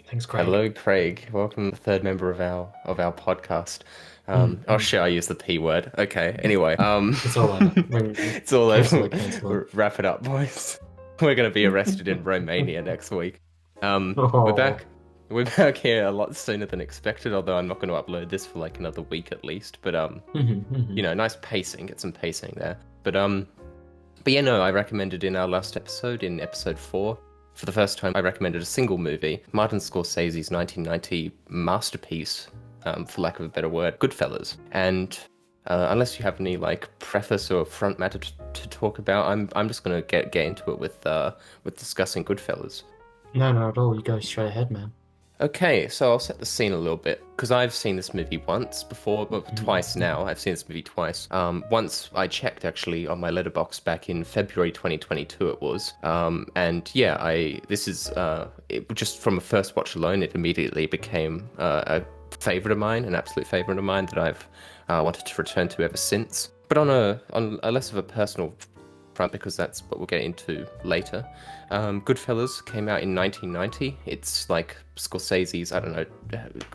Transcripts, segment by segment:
Thanks, Craig. Hello, Craig. Welcome, the third member of our podcast. Oh Mm. shit, I used the P word. Okay. Anyway, It's all over. Ring, it's all cancel over. it, cancel it. Wrap it up, boys. We're gonna be arrested in Romania next week. We're Oh. back. We're back here a lot sooner than expected. Although I'm not going to upload this for like another week at least. But nice pacing. Get some pacing there. But yeah, no, I recommended in our last episode, in episode 4, for the first time, I recommended a single movie, Martin Scorsese's 1990 masterpiece, for lack of a better word, Goodfellas. And unless you have any like preface or front matter to talk about, I'm just gonna get into it with discussing Goodfellas. No, no, at all. You go straight ahead, man. Okay, so I'll set the scene a little bit because I've seen this movie once before, but twice Mhm. now. I've seen this movie twice. Once I checked actually on my letterbox back in February 2022 it was. And yeah, I this is it just from a first watch alone, it immediately became a favorite of mine, an absolute favorite of mine that I've wanted to return to ever since. But on a less of a personal front, because that's what we'll get into later. Goodfellas came out in 1990. It's like Scorsese's, I don't know,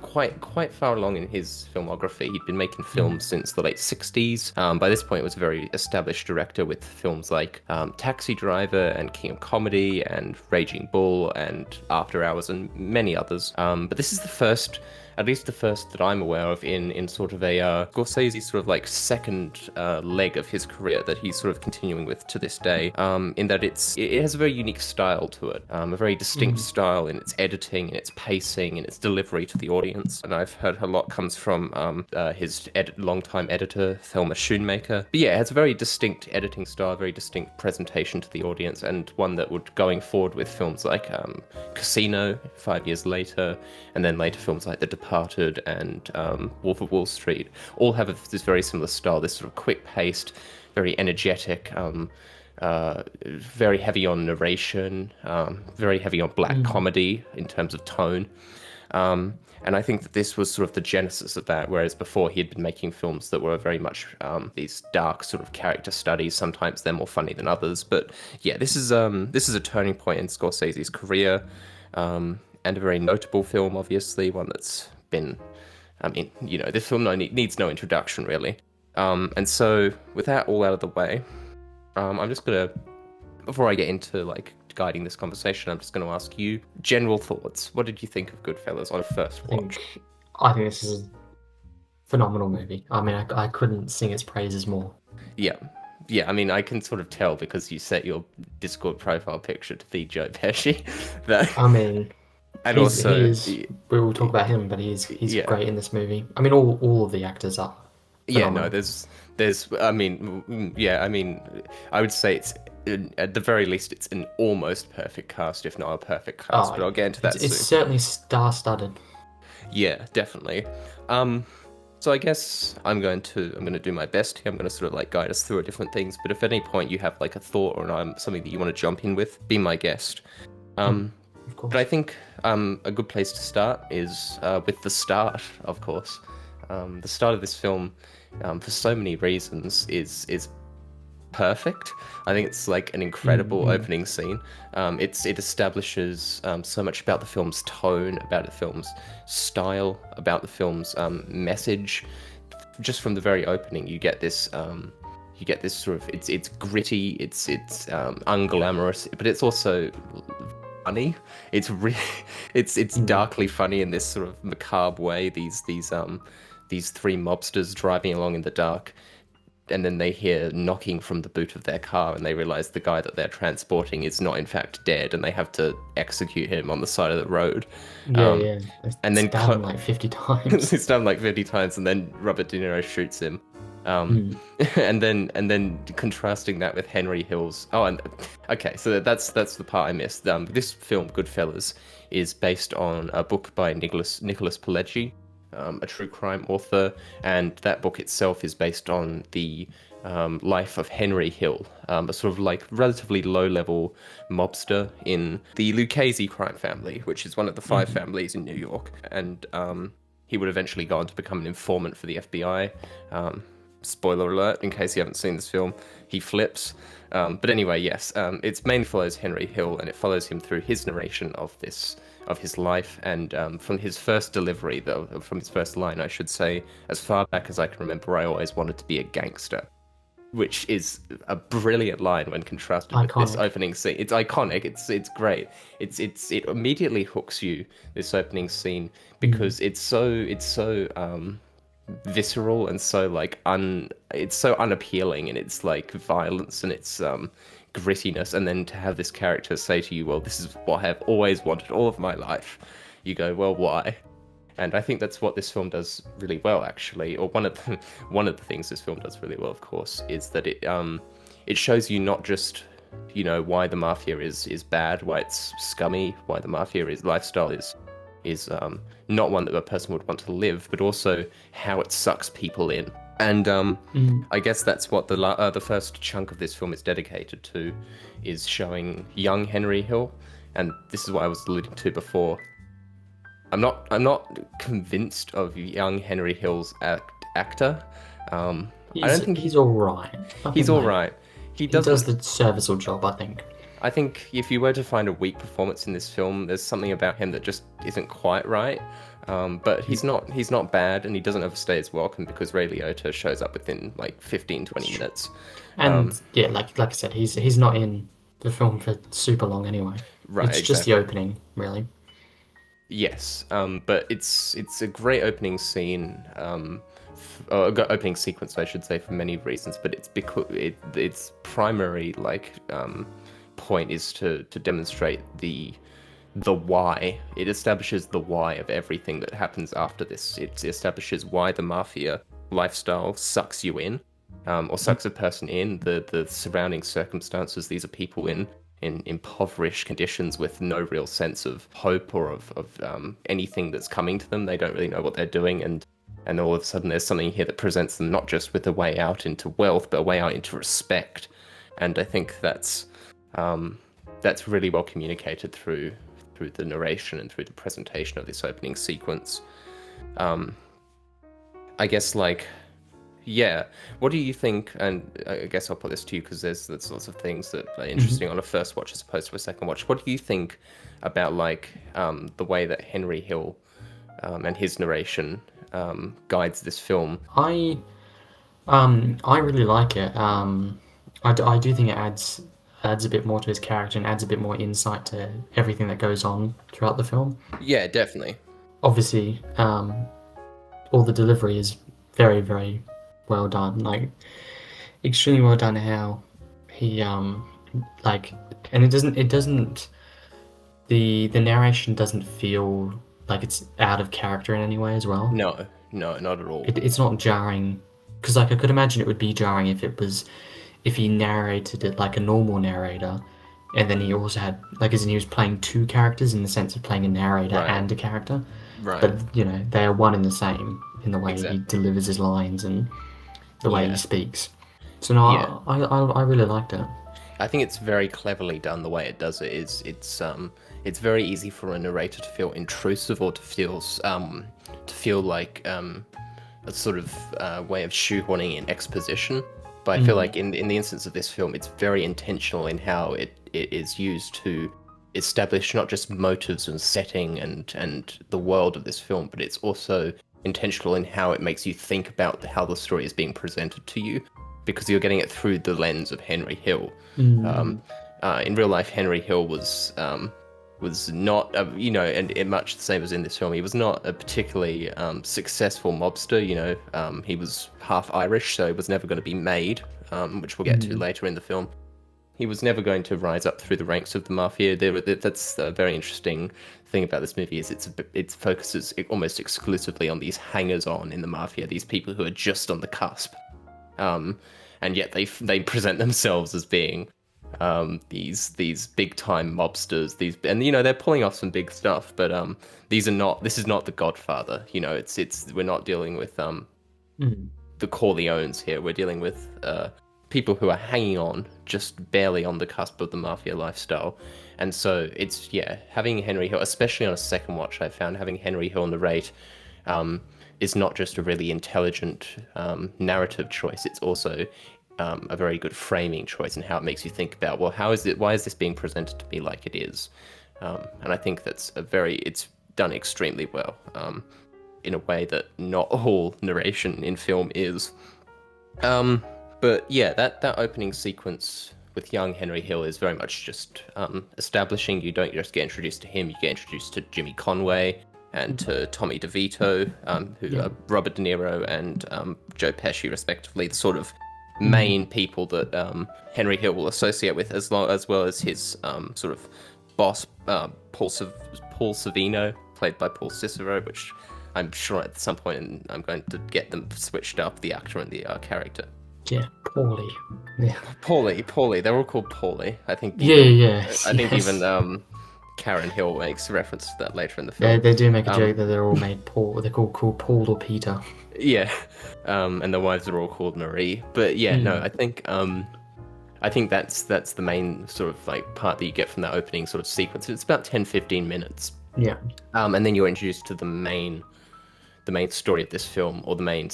quite far along in his filmography. He'd been making films Mhm. since the late 60s. By this point, he was a very established director with films like Taxi Driver and King of Comedy and Raging Bull and After Hours and many others. But this is the first, at least the first that I'm aware of, in sort of a Scorsese sort of like second leg of his career that he's sort of continuing with to this day. In that it has a very unique style to it, a very distinct Mhm. style in its editing, in its pacing, in its delivery to the audience. And I've heard a lot comes from his longtime editor Thelma Schoonmaker. But yeah, it has a very distinct editing style, very distinct presentation to the audience, and one that would going forward with films like Casino 5 years later, and then later films like The Departed and Wolf of Wall Street, all have this very similar style, this sort of quick-paced, very energetic, very heavy on narration, very heavy on black Mhm. comedy in terms of tone. And I think that this was sort of the genesis of that, whereas before he had been making films that were very much these dark sort of character studies. Sometimes they're more funny than others, but yeah, this is a turning point in Scorsese's career, and a very notable film, obviously, one that's been. I mean, this film needs no introduction, really. And so, with that all out of the way, I'm just gonna, before I get into like guiding this conversation, I'm just gonna ask you general thoughts. What did you think of Goodfellas on a first I watch? think I think this is a phenomenal movie. I mean, I couldn't sing its praises more. Yeah, yeah. I mean, I can sort of tell because you set your Discord profile picture to the Joe Pesci. That, I mean, and he also, is. We will talk about him, but he's yeah, great in this movie. I mean, all of the actors are yeah. No, phenomenal. there's. I mean, yeah. I mean, I would say it's. At the very least, it's an almost perfect cast, if not a perfect cast. Oh, But I'll get into it's that it's soon. certainly star-studded. Yeah, definitely. Um, so I guess I'm gonna do my best here. I'm gonna sort of like guide us through different things. But if at any point you have like a thought or something that you want to jump in with, be my guest. Mhm. Um, Of but I course. think a good place to start is with the start, of course. The start of this film, for so many reasons, is perfect. I think it's like an incredible Mm-hmm. opening scene. It establishes so much about the film's tone, about the film's style, about the film's message. Just from the very opening, you get this sort of it's gritty, it's unglamorous, but it's also funny. It's really it's Mm. darkly funny in this sort of macabre way. These three mobsters driving along in the dark, and then they hear knocking from the boot of their car, and they realize the guy that they're transporting is not in fact dead, and they have to execute him on the side of the road. Yeah, Um, yeah. They and then stab him like 50 times. it's done like 50 times, and then Robert De Niro shoots him. Um, Mm. and then contrasting that with Henry Hill's. Oh, and okay, so that's the part I missed. This film, Goodfellas, is based on a book by Nicholas Pileggi, a true crime author, and that book itself is based on the life of Henry Hill, a sort of like relatively low-level mobster in the Lucchese crime family, which is one of the five Hmm. families in New York, and he would eventually go on to become an informant for the FBI. Um, Spoiler alert, in case you haven't seen this film, he flips. But anyway, yes, it's mainly follows Henry Hill, and it follows him through his narration of his life, and from his first delivery, though, from his first line, I should say, as far back as I can remember, I always wanted to be a gangster, which is a brilliant line when contrasted with this Iconic. opening scene. It's iconic. It's great. It immediately hooks you, this opening scene, because it's so visceral and so like it's so unappealing in its like violence and its grittiness, and then to have this character say to you, well, this is what I've always wanted all of my life, you go, well, why? And I think that's what this film does really well, actually. Or one of the things this film does really well, of course, is that it shows you not just, you know, why the mafia is bad, why it's scummy, why the mafia is lifestyle is not one that a person would want to live, but also how it sucks people in. And I guess that's what the first chunk of this film is dedicated to, is showing young Henry Hill, and this is what I was alluding to before. I'm not convinced of young Henry Hill's actor. I don't think He's all right. he's all right. He He does doesn't. the serviceable job, I think. I think if you were to find a weak performance in this film, there's something about him that just isn't quite right. But he's not bad, and he doesn't overstay his welcome, because Ray Liotta shows up within like 15, 20 minutes. And yeah, like I said, he's not in the film for super long anyway. Right, It's just the opening, really. Yes, but it's a great opening scene, or opening sequence, I should say, for many reasons. But it's because its primary point is to demonstrate the why. It establishes the why of everything that happens after this. It establishes why the mafia lifestyle sucks you in, or sucks a person in. The surrounding circumstances. These are people in impoverished conditions with no real sense of hope or of anything that's coming to them. They don't really know what they're doing, and all of a sudden there's something here that presents them not just with a way out into wealth, but a way out into respect. And I think that's really well communicated through the narration and through the presentation of this opening sequence. I guess, like, yeah, what do you think? And I guess I'll put this to you, because there's lots of things that are interesting on a first watch as opposed to a second watch. What do you think about the way that Henry Hill and his narration guides this film? I really like it. I do think it adds a bit more to his character and adds a bit more insight to everything that goes on throughout the film. Yeah, definitely. Obviously, all the delivery is very, very well done. Like, extremely well done how he and it doesn't the narration doesn't feel like it's out of character in any way as well. No, not at all. It's not jarring, because like I could imagine it would be jarring if he narrated it like a normal narrator, and then he also had as in he was playing two characters in the sense of playing a narrator Right. and a character. Right. But they are one and the same in the way Exactly. he delivers his lines and the way Yeah. he speaks. So no, Yeah. I really liked it. I think it's very cleverly done. The way it does it is it's very easy for a narrator to feel intrusive, or to feel like a sort of way of shoehorning in exposition. But I feel like in the instance of this film, it's very intentional in how it is used to establish not just motives and setting and the world of this film, but it's also intentional in how it makes you think about how the story is being presented to you, because you're getting it through the lens of Henry Hill. In real life, Henry Hill was not, and much the same as in this film, he was not a particularly successful mobster. He was half Irish, so he was never going to be made, which we'll get to later in the film. He was never going to rise up through the ranks of the mafia. That's a very interesting thing about this movie, is it focuses almost exclusively on these hangers-on in the mafia, these people who are just on the cusp, and yet they present themselves as being these big time mobsters. They're pulling off some big stuff, but this is not the Godfather. We're not dealing with the Corleones here. We're dealing with people who are hanging on, just barely on the cusp of the mafia lifestyle. And so having Henry Hill, especially on a second watch, I found having Henry Hill narrate, is not just a really intelligent narrative choice. It's also a very good framing choice and how it makes you think about, well, why is this being presented to me like it is? And I think it's done extremely well, in a way that not all narration in film is. But yeah, that opening sequence with young Henry Hill is very much just establishing. You don't just get introduced to him; you get introduced to Jimmy Conway and to Tommy DeVito, who are Robert De Niro and Joe Pesci, respectively, the sort of main people that Henry Hill will associate with, as well as his sort of boss, Paul Savino, played by Paul Cicero, which I'm sure at some point I'm going to get them switched up, the actor and the character. Yeah, Paulie. Yeah. Paulie. They're all called Paulie. I think. I think even Karen Hill makes reference to that later in the film. They do make a joke that they're all made Paul. They're called Paul or Peter. Yeah, and the wives are all called Marie. But yeah, no, I think that's the main sort of like part that you get from that opening sort of sequence. It's about 10-15 minutes. Yeah. And then you're introduced to the main story of this film, or the main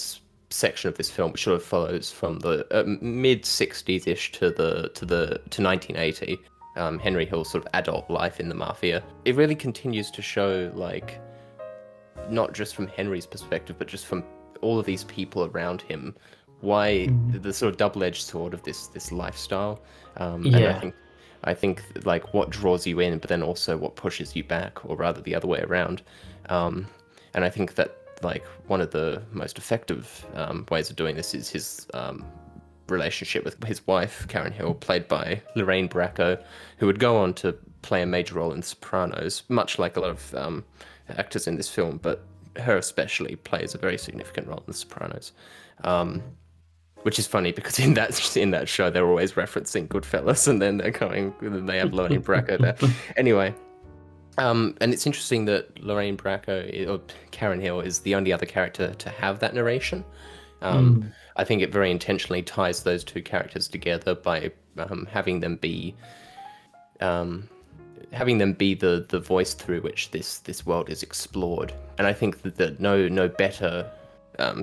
section of this film, which sort of follows from the mid 60s ish to 1980. Henry Hill's sort of adult life in the mafia. It really continues to show, like, not just from Henry's perspective, but just from all of these people around him, why the sort of double-edged sword of this lifestyle. And I think like what draws you in, but then also what pushes you back, or rather the other way around. And I think that like one of the most effective ways of doing this is his relationship with his wife, Karen Hill, played by Lorraine Bracco, who would go on to play a major role in Sopranos, much like a lot of actors in this film, but her especially plays a very significant role in The Sopranos. Which is funny because in that show they're always referencing Goodfellas, and then they have Lorraine Bracco there. Anyway, and it's interesting that Lorraine Bracco, or Karen Hill, is the only other character to have that narration. I think it very intentionally ties those two characters together by having them be the voice through which this world is explored. And I think that no better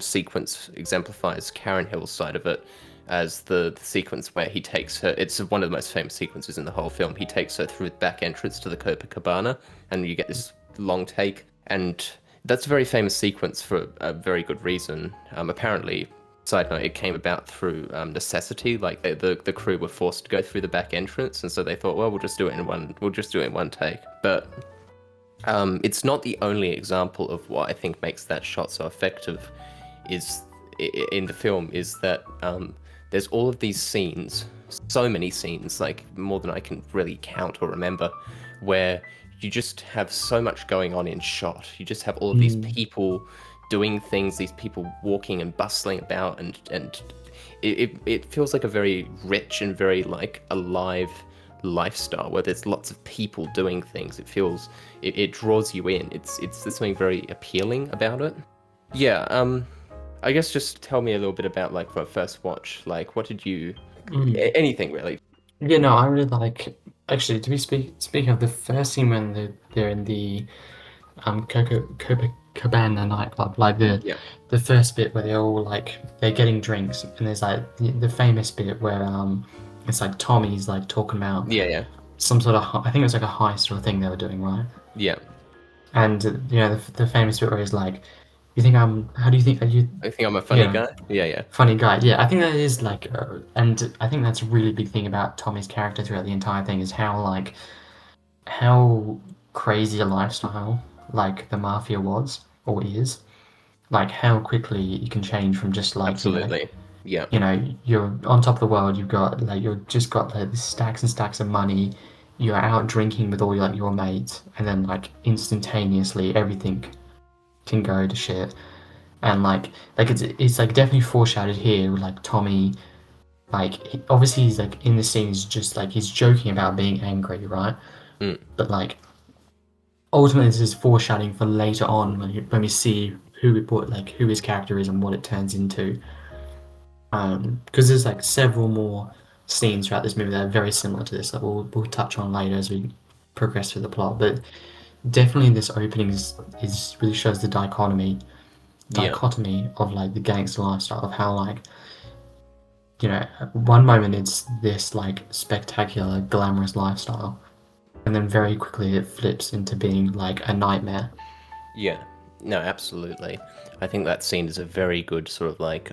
sequence exemplifies Karen Hill's side of it as the sequence where he takes her. It's one of the most famous sequences in the whole film. He takes her through the back entrance to the Copacabana, and you get this long take. And that's a very famous sequence for a very good reason. Apparently, side note, it came about through necessity. Like the crew were forced to go through the back entrance, and so they thought, well, we'll just do it in one take. But it's not the only example of what I think makes that shot so effective. In the film is that there's all of these scenes, so many scenes, like more than I can really count or remember, where you just have so much going on in shot. You just have all of these people doing things, these people walking and bustling about, and it feels like a very rich and very like alive lifestyle where there's lots of people doing things. It draws you in. There's something very appealing about it. Yeah. I guess just tell me a little bit about like for a first watch. Like, what did you? Anything really? Yeah, no, I really like. Actually, speaking of the first scene when they're in the Copacabana nightclub, like the first bit where they're all like they're getting drinks, and there's like the famous bit where it's like Tommy's like talking about some sort of I think it was like a heist or thing they were doing, right? Yeah. And you know the famous bit where he's like, "You think I'm? How do you think? I think I'm a funny guy." Yeah. Funny guy. Yeah, I think that is like, and I think that's a really big thing about Tommy's character throughout the entire thing is how crazy a lifestyle like the mafia was or is, like how quickly you can change from just like absolutely. Yeah. You know, you're on top of the world. You've just got like stacks and stacks of money. You're out drinking with all your mates, and then like instantaneously everything can go to shit. And like it's like definitely foreshadowed here. Like Tommy, like obviously he's like in the scene. He's just like he's joking about being angry, right? But like ultimately this is foreshadowing for later on when we see who his character is and what it turns into. Because there's like several more scenes throughout this movie that are very similar to this that we'll touch on later as we progress through the plot. But definitely this opening is really shows the dichotomy Yeah. dichotomy of like the gangster lifestyle of how like one moment it's this like spectacular glamorous lifestyle, and then very quickly it flips into being like a nightmare. Yeah. No, absolutely. I think that scene is a very good sort of like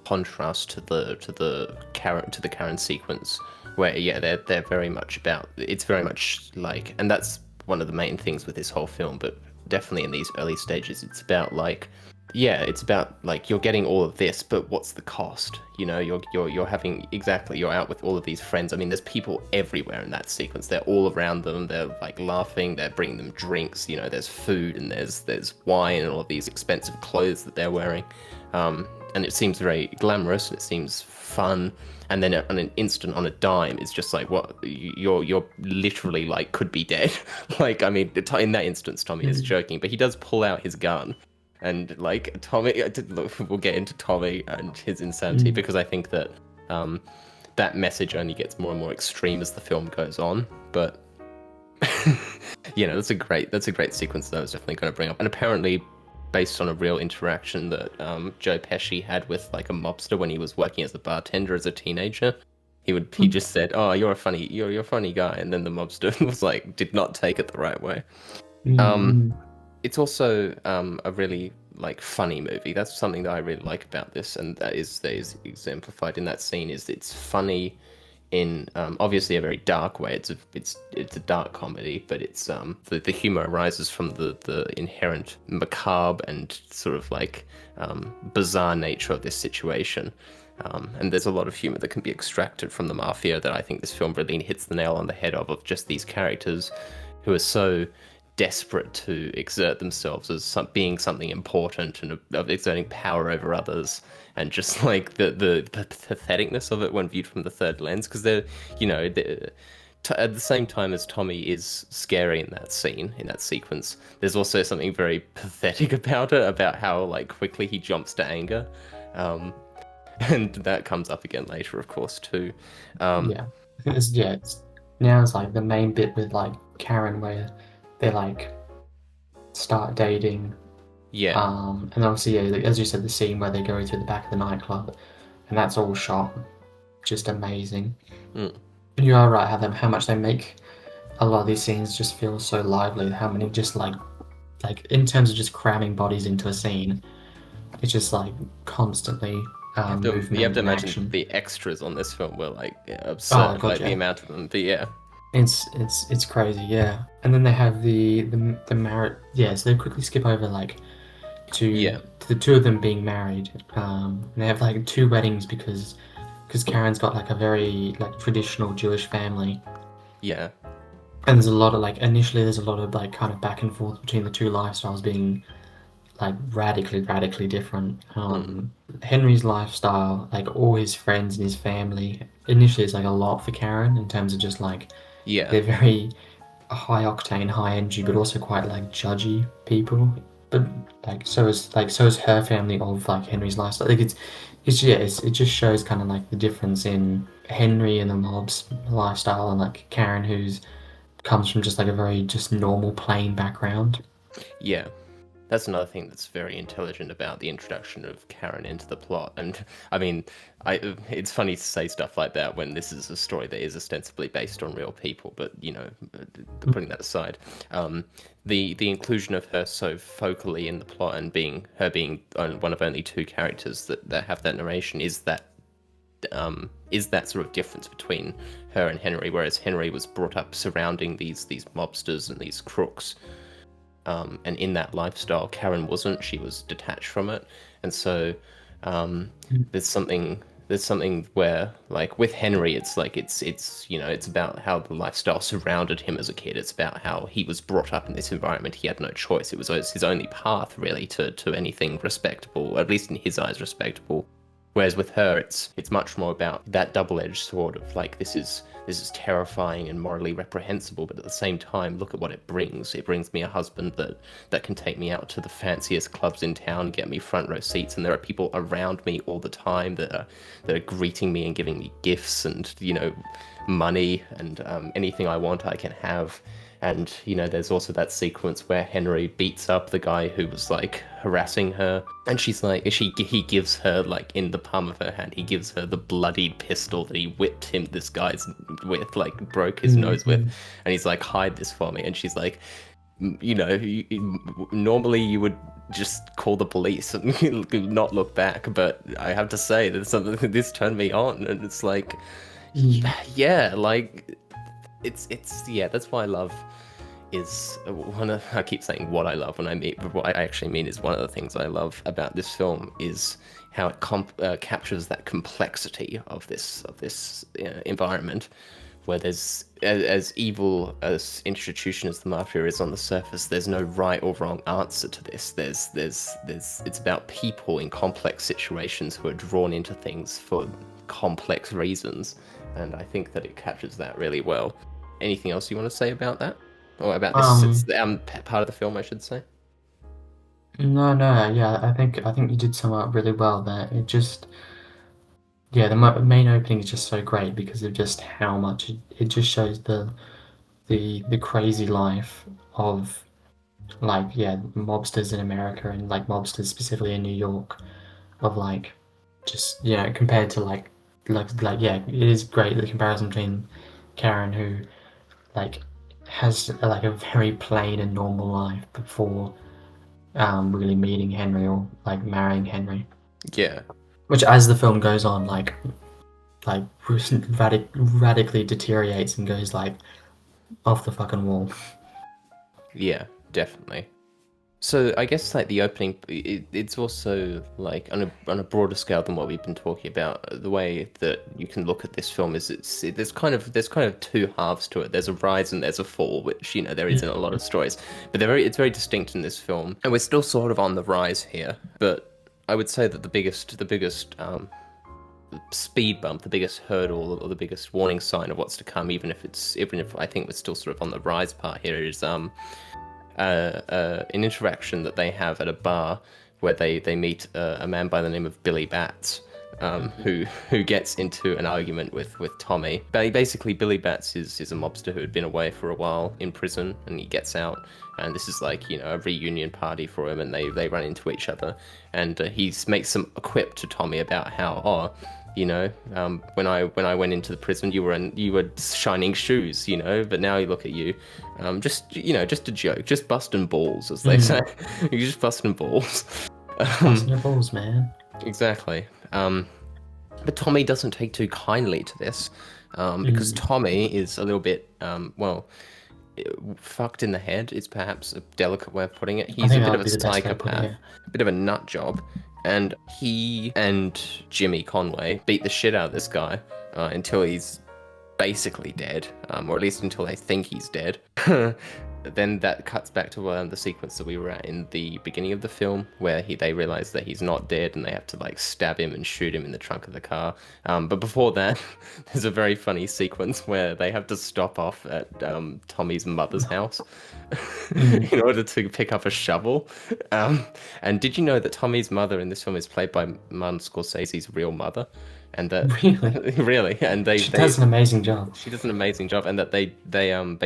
contrast to the Karen sequence, where yeah, they're very much about, it's very much like, and that's one of the main things with this whole film, but definitely in these early stages it's about like, yeah, it's about like you're getting all of this, but what's the cost? You know, you're having, exactly, you're out with all of these friends. I mean, there's people everywhere in that sequence. They're all around them. They're like laughing. They're bringing them drinks. You know, there's food and there's wine and all of these expensive clothes that they're wearing. And it seems very glamorous. It seems fun. And then on an instant, on a dime, it's just like, what, you're literally like could be dead. Like, I mean, in that instance, Tommy is joking, but he does pull out his gun. And like Tommy, we'll get into Tommy and his insanity, because I think that that message only gets more and more extreme as the film goes on. But that's a great sequence that I was definitely going to bring up. And apparently, based on a real interaction that Joe Pesci had with like a mobster when he was working as a bartender as a teenager. He just said, "Oh, you're a funny guy," and then the mobster was like, did not take it the right way. Um, it's also a really like funny movie. That's something that I really like about this, and that is exemplified in that scene. Is it's funny in obviously a very dark way. It's a dark comedy, but it's the humor arises from the inherent macabre and sort of like bizarre nature of this situation. And there's a lot of humor that can be extracted from the mafia that I think this film really hits the nail on the head of just these characters who are so desperate to exert themselves as being something important and of exerting power over others, and just like the patheticness of it when viewed from the third lens, because at the same time as Tommy is scary in that scene, in that sequence, there's also something very pathetic about it, about how like quickly he jumps to anger, and that comes up again later, of course, too. Yeah, I think it's now it's like the main bit with like Karen where they like start dating. Yeah, And obviously, yeah, like, as you said, the scene where they go to the back of the nightclub, and that's all shot just amazing. mm, And you are right how much they make a lot of these scenes just feel so lively. How many just like in terms of just cramming bodies into a scene, it's just like constantly you have movement to and imagine action. the extras on this film were like Oh absurd, god, like the yeah. amount of them. But yeah, It's crazy, yeah. And then they have the marriage. Yeah, so they quickly skip over like yeah, to the two of them being married. And they have like two weddings because Karen's got like a very like traditional Jewish family, yeah, and there's a lot of like initially there's a lot of like kind of back and forth between the two lifestyles being like radically different. mm, Henry's lifestyle, like all his friends and his family, initially it's like a lot for Karen in terms of just like yeah, they're very high octane, high energy, but also quite like judgy people. But so is her family of like Henry's lifestyle. Like it just shows kind of like the difference in Henry and the mob's lifestyle and like Karen who's comes from just like a very just normal plain background. yeah. That's another thing that's very intelligent about the introduction of Karen into the plot. And I mean, it's funny to say stuff like that when this is a story that is ostensibly based on real people. But putting that aside, the inclusion of her so focally in the plot and being one of only two characters that have that narration is that sort of difference between her and Henry. Whereas Henry was brought up surrounding these mobsters and these crooks. And in that lifestyle, Karen wasn't. She was detached from it, and so there's something where, like with Henry, it's like it's about how the lifestyle surrounded him as a kid. It's about how he was brought up in this environment. He had no choice. It was his only path, really, to anything respectable, at least in his eyes, respectable. Whereas with her, it's much more about that double-edged sword of like this is terrifying and morally reprehensible, but at the same time, look at what it brings. It brings me a husband that can take me out to the fanciest clubs in town, get me front row seats, and there are people around me all the time that are greeting me and giving me gifts and money and anything I want I can have. And there's also that sequence where Henry beats up the guy who was like harassing her, and she's like, he gives her, like, in the palm of her hand, he gives her the bloodied pistol that he whipped him, this guy's with, like, broke his nose with, and he's like, hide this for me, and she's like, normally you would just call the police and not look back, but I have to say that something this turned me on, and it's like, yeah, like, it's yeah, that's why I love is I keep saying what I love when I mean, but what I actually mean is one of the things I love about this film is how it captures that complexity of this environment, where there's, as evil as institution as the mafia is on the surface, there's no right or wrong answer to this. There's it's about people in complex situations who are drawn into things for complex reasons, and I think that it captures that really well. Anything else you want to say about that? Or about this part of the film, I should say? No, yeah, I think you did sum up really well there. It just, yeah, the main opening is just so great because of just how much it just shows the crazy life of, like, yeah, mobsters in America, and like mobsters specifically in New York, of like, just, compared to like yeah, it is great, the comparison between Karen, who like has like a very plain and normal life before really meeting Henry or like marrying Henry. Yeah, Which, as the film goes on, like radically deteriorates and goes like off the fucking wall. yeah, definitely. So I guess like the opening, it's also like on a broader scale than what we've been talking about. The way that you can look at this film is there's kind of two halves to it. There's a rise and there's a fall, which there is in a lot of stories, but it's very distinct in this film, and we're still sort of on the rise here. But I would say that the biggest speed bump, the biggest hurdle, or the biggest warning sign of what's to come, even if I think we're still sort of on the rise part here, is an interaction that they have at a bar where they meet a man by the name of Billy Batts, who gets into an argument with Tommy. Basically, Billy Batts is a mobster who had been away for a while in prison, and he gets out, and this is like a reunion party for him, and they run into each other, and he makes some quip to Tommy about how when I went into the prison, you were shining shoes, but now you look at you, just a joke, just busting balls, as they say. You're just busting balls. Busting your balls, man. Exactly. But Tommy doesn't take too kindly to this, because Tommy is a little bit, fucked in the head is perhaps a delicate way of putting it. He's a bit of a psychopath, a bit of a nut job. And he and Jimmy Conway beat the shit out of this guy until he's basically dead, or at least until they think he's dead. Then that cuts back to the sequence that we were at in the beginning of the film, where they realize that he's not dead and they have to like stab him and shoot him in the trunk of the car. But before that, there's a very funny sequence where they have to stop off at Tommy's mother's house in order to pick up a shovel. And did you know that Tommy's mother in this film is played by Martin Scorsese's real mother? And that really, and she does an amazing job. She does an amazing job, and that they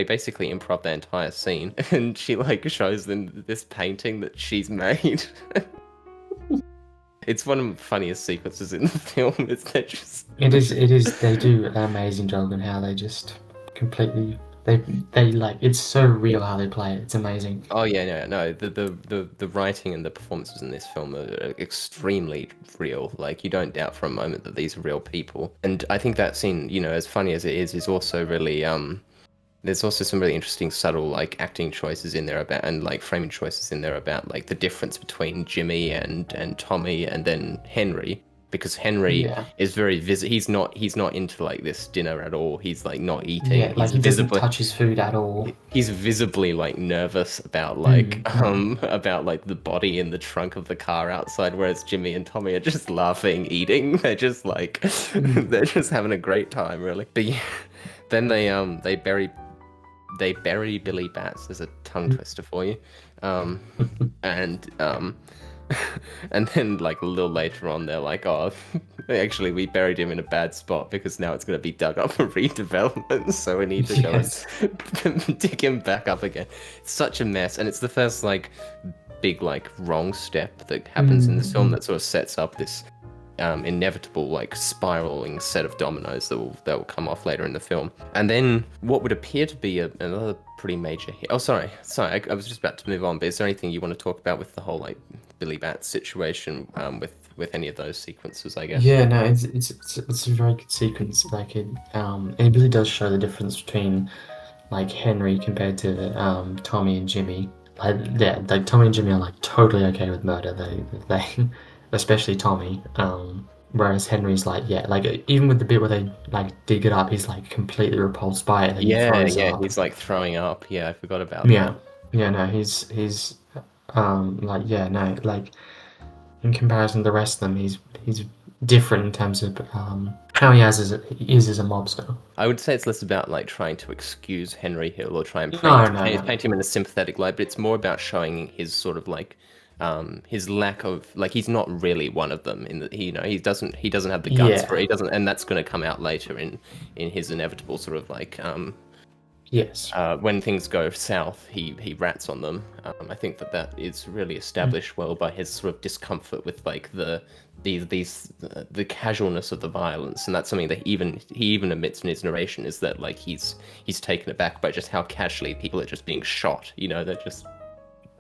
basically improv the entire scene, and she like shows them this painting that she's made. It's one of the funniest sequences in the film. It is. They do an amazing job in how they just completely. They like, it's so real how they play it. It's amazing. Oh yeah, no. The writing and the performances in this film are extremely real. Like, you don't doubt for a moment that these are real people. And I think that scene, as funny as it is also really there's also some really interesting subtle like acting choices in there about, and like framing choices in there about like the difference between Jimmy and Tommy and then Henry. Because Henry is very he's not into like this dinner at all. He's like not eating. Yeah, like he doesn't touch his food at all. He's visibly like nervous about like about like the body in the trunk of the car outside, whereas Jimmy and Tommy are just laughing, eating. They're just like they're just having a great time, really. But yeah, then they bury Billy Batts. There's a tongue twister for you. And And then like a little later on, they're like, "Oh, actually, we buried him in a bad spot because now it's going to be dug up for redevelopment, so we need to go Yes. and dig him back up again." It's such a mess, and it's the first like big like wrong step that happens in this film Mm-hmm. that sort of sets up this inevitable like spiraling set of dominoes that will come off later in the film. And then what would appear to be another pretty major hit. Oh, sorry, I was just about to move on. But is there anything you want to talk about with the whole like Billy Bat situation with any of those sequences? I guess. Yeah, no, it's a very good sequence. Like it really does show the difference between like Henry compared to Tommy and Jimmy. Like yeah, like Tommy and Jimmy are like totally okay with murder. They especially Tommy. Whereas Henry's like yeah, like even with the bit where they like dig it up, he's like completely repulsed by it. Then he Yeah, throws yeah, up. he's like throwing up. Yeah, I forgot about that. Yeah, yeah, no, he's like yeah, no, like in comparison to the rest of them, he's different in terms of how he is as a mobster. I would say it's less about like trying to excuse Henry Hill or try and No, no, no. paint him in a sympathetic light, but it's more about showing his sort of like his lack of like he's not really one of them in that he doesn't have the guts for it. Yeah. He doesn't, and that's going to come out later in his inevitable sort of like Yes. when things go south, he rats on them. I think that is really established well by his sort of discomfort with like the casualness of the violence, and that's something that he even admits in his narration is that like he's taken aback by just how casually people are just being shot. They're just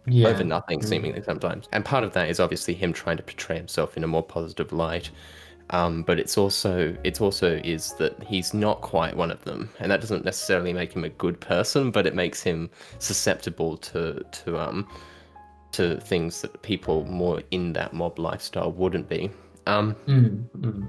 over Yeah. nothing Mm. seemingly sometimes. And part of that is obviously him trying to portray himself in a more positive light. But it's also is that he's not quite one of them, and that doesn't necessarily make him a good person, but it makes him susceptible to things that people more in that mob lifestyle wouldn't be. Mm.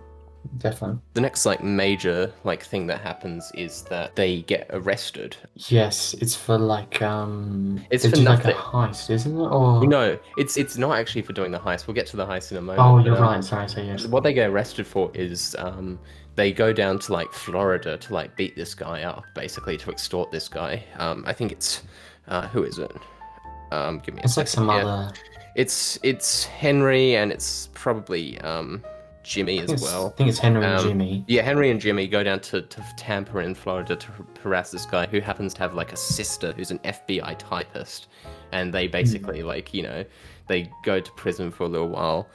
Definitely. The next like major like thing that happens is that they get arrested. Yes, it's for like It's they for do like a nothing. heist, isn't it? Or No, it's not actually for doing the heist. We'll get to the heist in a oh, moment. But you're right. Sorry. So yes. what they get arrested for is they go down to like Florida to like beat this guy up, basically to extort this guy. I think it's who is it? Give me a It's like second some here. other. It's Henry and it's probably Jimmy as I well. think it's Henry and Jimmy. Yeah, Henry and Jimmy go down to Tampa in Florida to harass this guy who happens to have like a sister who's an FBI typist, and they basically they go to prison for a little while.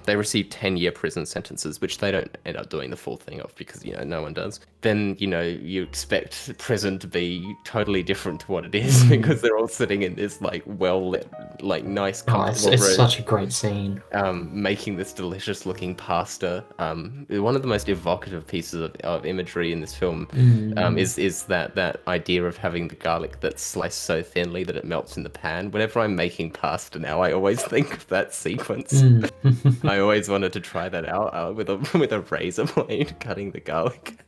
They receive 10-year prison sentences, which they don't end up doing the full thing of because no one does. Then you expect prison to be totally different to what it is because they're all sitting in this like well lit, like nice Oh, comfortable it's room, such a great scene. making this delicious looking pasta. One of the most evocative pieces of imagery in this film is that idea of having the garlic that's sliced so thinly that it melts in the pan. Whenever I'm making pasta now, I always think of that sequence. I always wanted to try that out with a with a razor blade, cutting the garlic.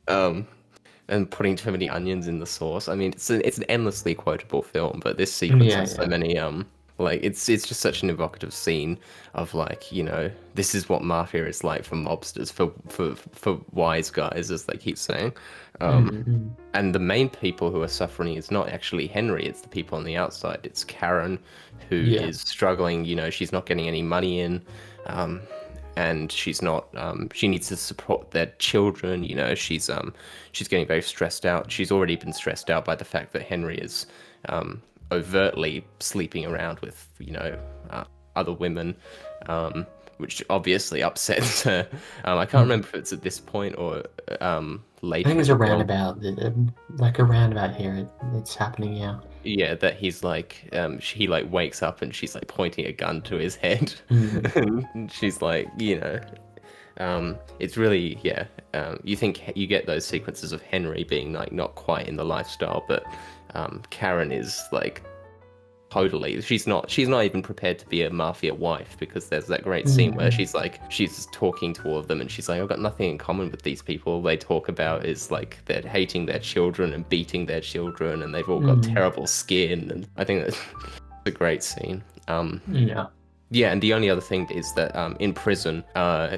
Um, and putting too many onions in the sauce. I mean, it's an endlessly quotable film, but this sequence Yeah, has so yeah. many like it's just such an evocative scene of like this is what mafia is like for mobsters, for wise guys, as they keep saying. And the main people who are suffering is not actually Henry, it's the people on the outside. It's Karen, who Yeah. is struggling. She's not getting any money in. And she's not she needs to support their children. She's getting very stressed out. She's already been stressed out by the fact that Henry is overtly sleeping around with other women, which obviously upsets her. I can't remember if it's at this point or I later think in it's the a film. roundabout, like a roundabout here. It's happening, yeah. Yeah, that he's like he like wakes up and she's like pointing a gun to his head. Mm. And she's like it's really you think you get those sequences of Henry being like not quite in the lifestyle, but Karen is like totally. She's not even prepared to be a mafia wife, because there's that great scene where she's talking to all of them and she's like, I've got nothing in common with these people. All they talk about is like they're hating their children and beating their children, and they've all got terrible skin. And I think that's a great scene. Yeah. Yeah, and the only other thing is that in prison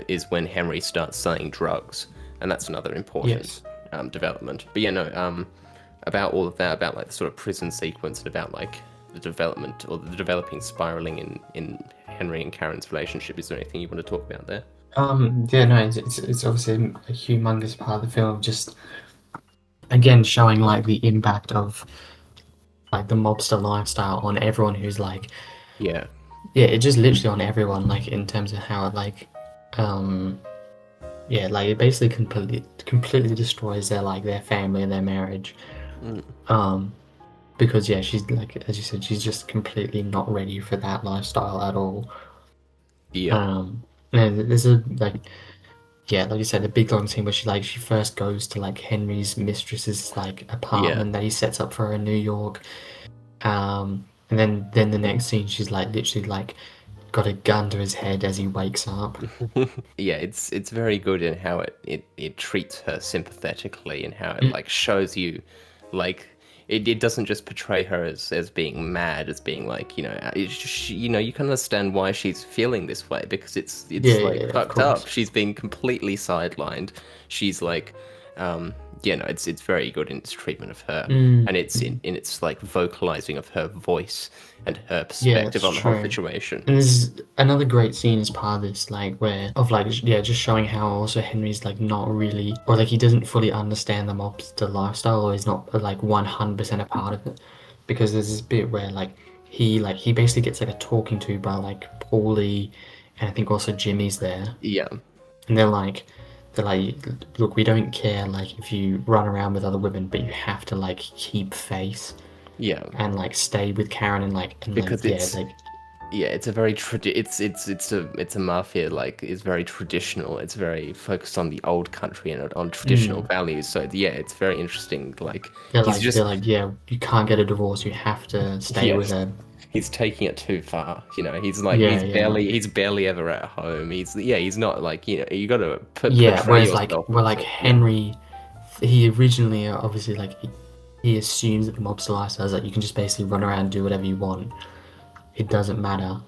is when Henry starts selling drugs, and that's another important development. But yeah, no, about all of that, about like the sort of prison sequence, and about like the development or the developing spiraling in Henry and Karen's relationship. Is there anything you want to talk about there? Yeah, no, it's obviously a humongous part of the film, just again showing like the impact of like the mobster lifestyle on everyone who's like, Yeah, yeah, it just literally on everyone, like in terms of how it like, um, yeah, like it basically completely destroys their family and their marriage. mm, Um, because yeah, she's like as you said, she's just completely not ready for that lifestyle at all. yeah, Um, and there's a like yeah, like you said, the big long scene where she first goes to like Henry's mistress's like yeah. apartment that he sets up for her in New York. And then the next scene she's like literally like got a gun to his head as he wakes up. Yeah, it's very good in how it treats her sympathetically and how it like shows you like it doesn't just portray her as being mad, as being like, it's just, you can understand why she's feeling this way because Yeah, it's yeah, like yeah, of fucked up. course. She's being completely sidelined. She's like it's very good in its treatment of her, and it's in its like vocalizing of her voice and her Yeah, perspective it's on the whole true. situation. And there's another great scene as part of this, like where of like yeah, just showing how also Henry's like not really or like he doesn't fully understand the mobster lifestyle or he's not like 100% a part of it. Because there's this bit where he basically gets like a talking to by like Paulie and I think also Jimmy's there. Yeah, And they're like look, we don't care like if you run around with other women, but you have to like keep face yeah, and like stay with Karen and because yeah, it's like yeah, it's a very it's a mafia like it's very traditional. It's very focused on the old country and on traditional values. So yeah, it's very interesting. Like they're he's like they're just like, yeah, you can't get a divorce. You have to stay yeah, with her. he's taking it too far. He's like Yeah, yeah, he's barely ever at home. He's not like you got to yeah. portray Whereas like, yourself well, as like a Henry, he originally obviously like he assumes that the mobster lifestyle is that you can just basically run around and do whatever you want. It doesn't matter.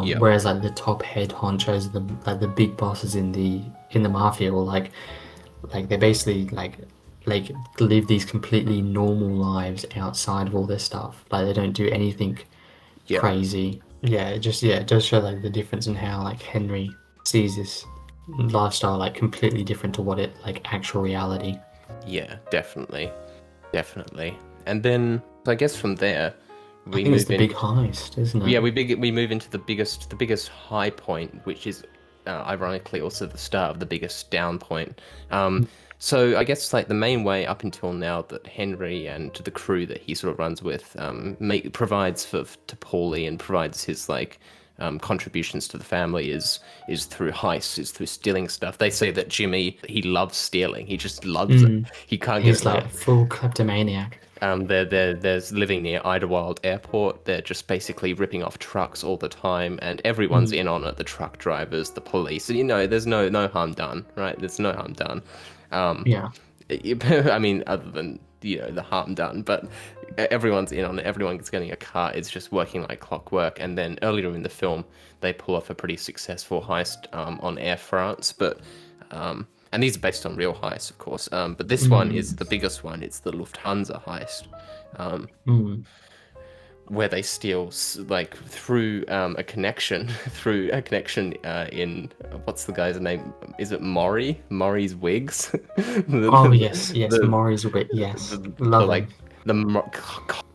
yeah Whereas like the top head honchos, the big bosses in the mafia, or like they basically like live these completely normal lives outside of all this stuff. Like they don't do anything yeah crazy. It does show like the difference in how like Henry sees this lifestyle like completely different to what it like actual reality. yeah definitely. And then so I guess from there I we think it's move the in. big heist, isn't it? Yeah, we move into the biggest high point, which is ironically also the start of the biggest down point. So I guess like the main way up until now that Henry and the crew that he sort of runs with provides to Paulie and provides his like contributions to the family is through heists, is through stealing stuff. They say that Jimmy he loves stealing. He just loves it. He can't get He's like a enough. full kleptomaniac. There's living near Idlewild Airport. They're just basically ripping off trucks all the time, and everyone's in on it. The truck drivers, the police. And, there's no harm done, right? There's no harm done. Yeah. I mean, other than the harm done, but everyone's in on it. Everyone's getting a car. It's just working like clockwork. And then earlier in the film, they pull off a pretty successful heist on Air France, but. And these are based on real heists, of course. But this one is the biggest one. It's the Lufthansa heist, where they steal like through a connection, in what's the guy's name? Is it Maury? Maury's wigs. Oh yes, yes, the, Maury's a bit yes. the Love like him.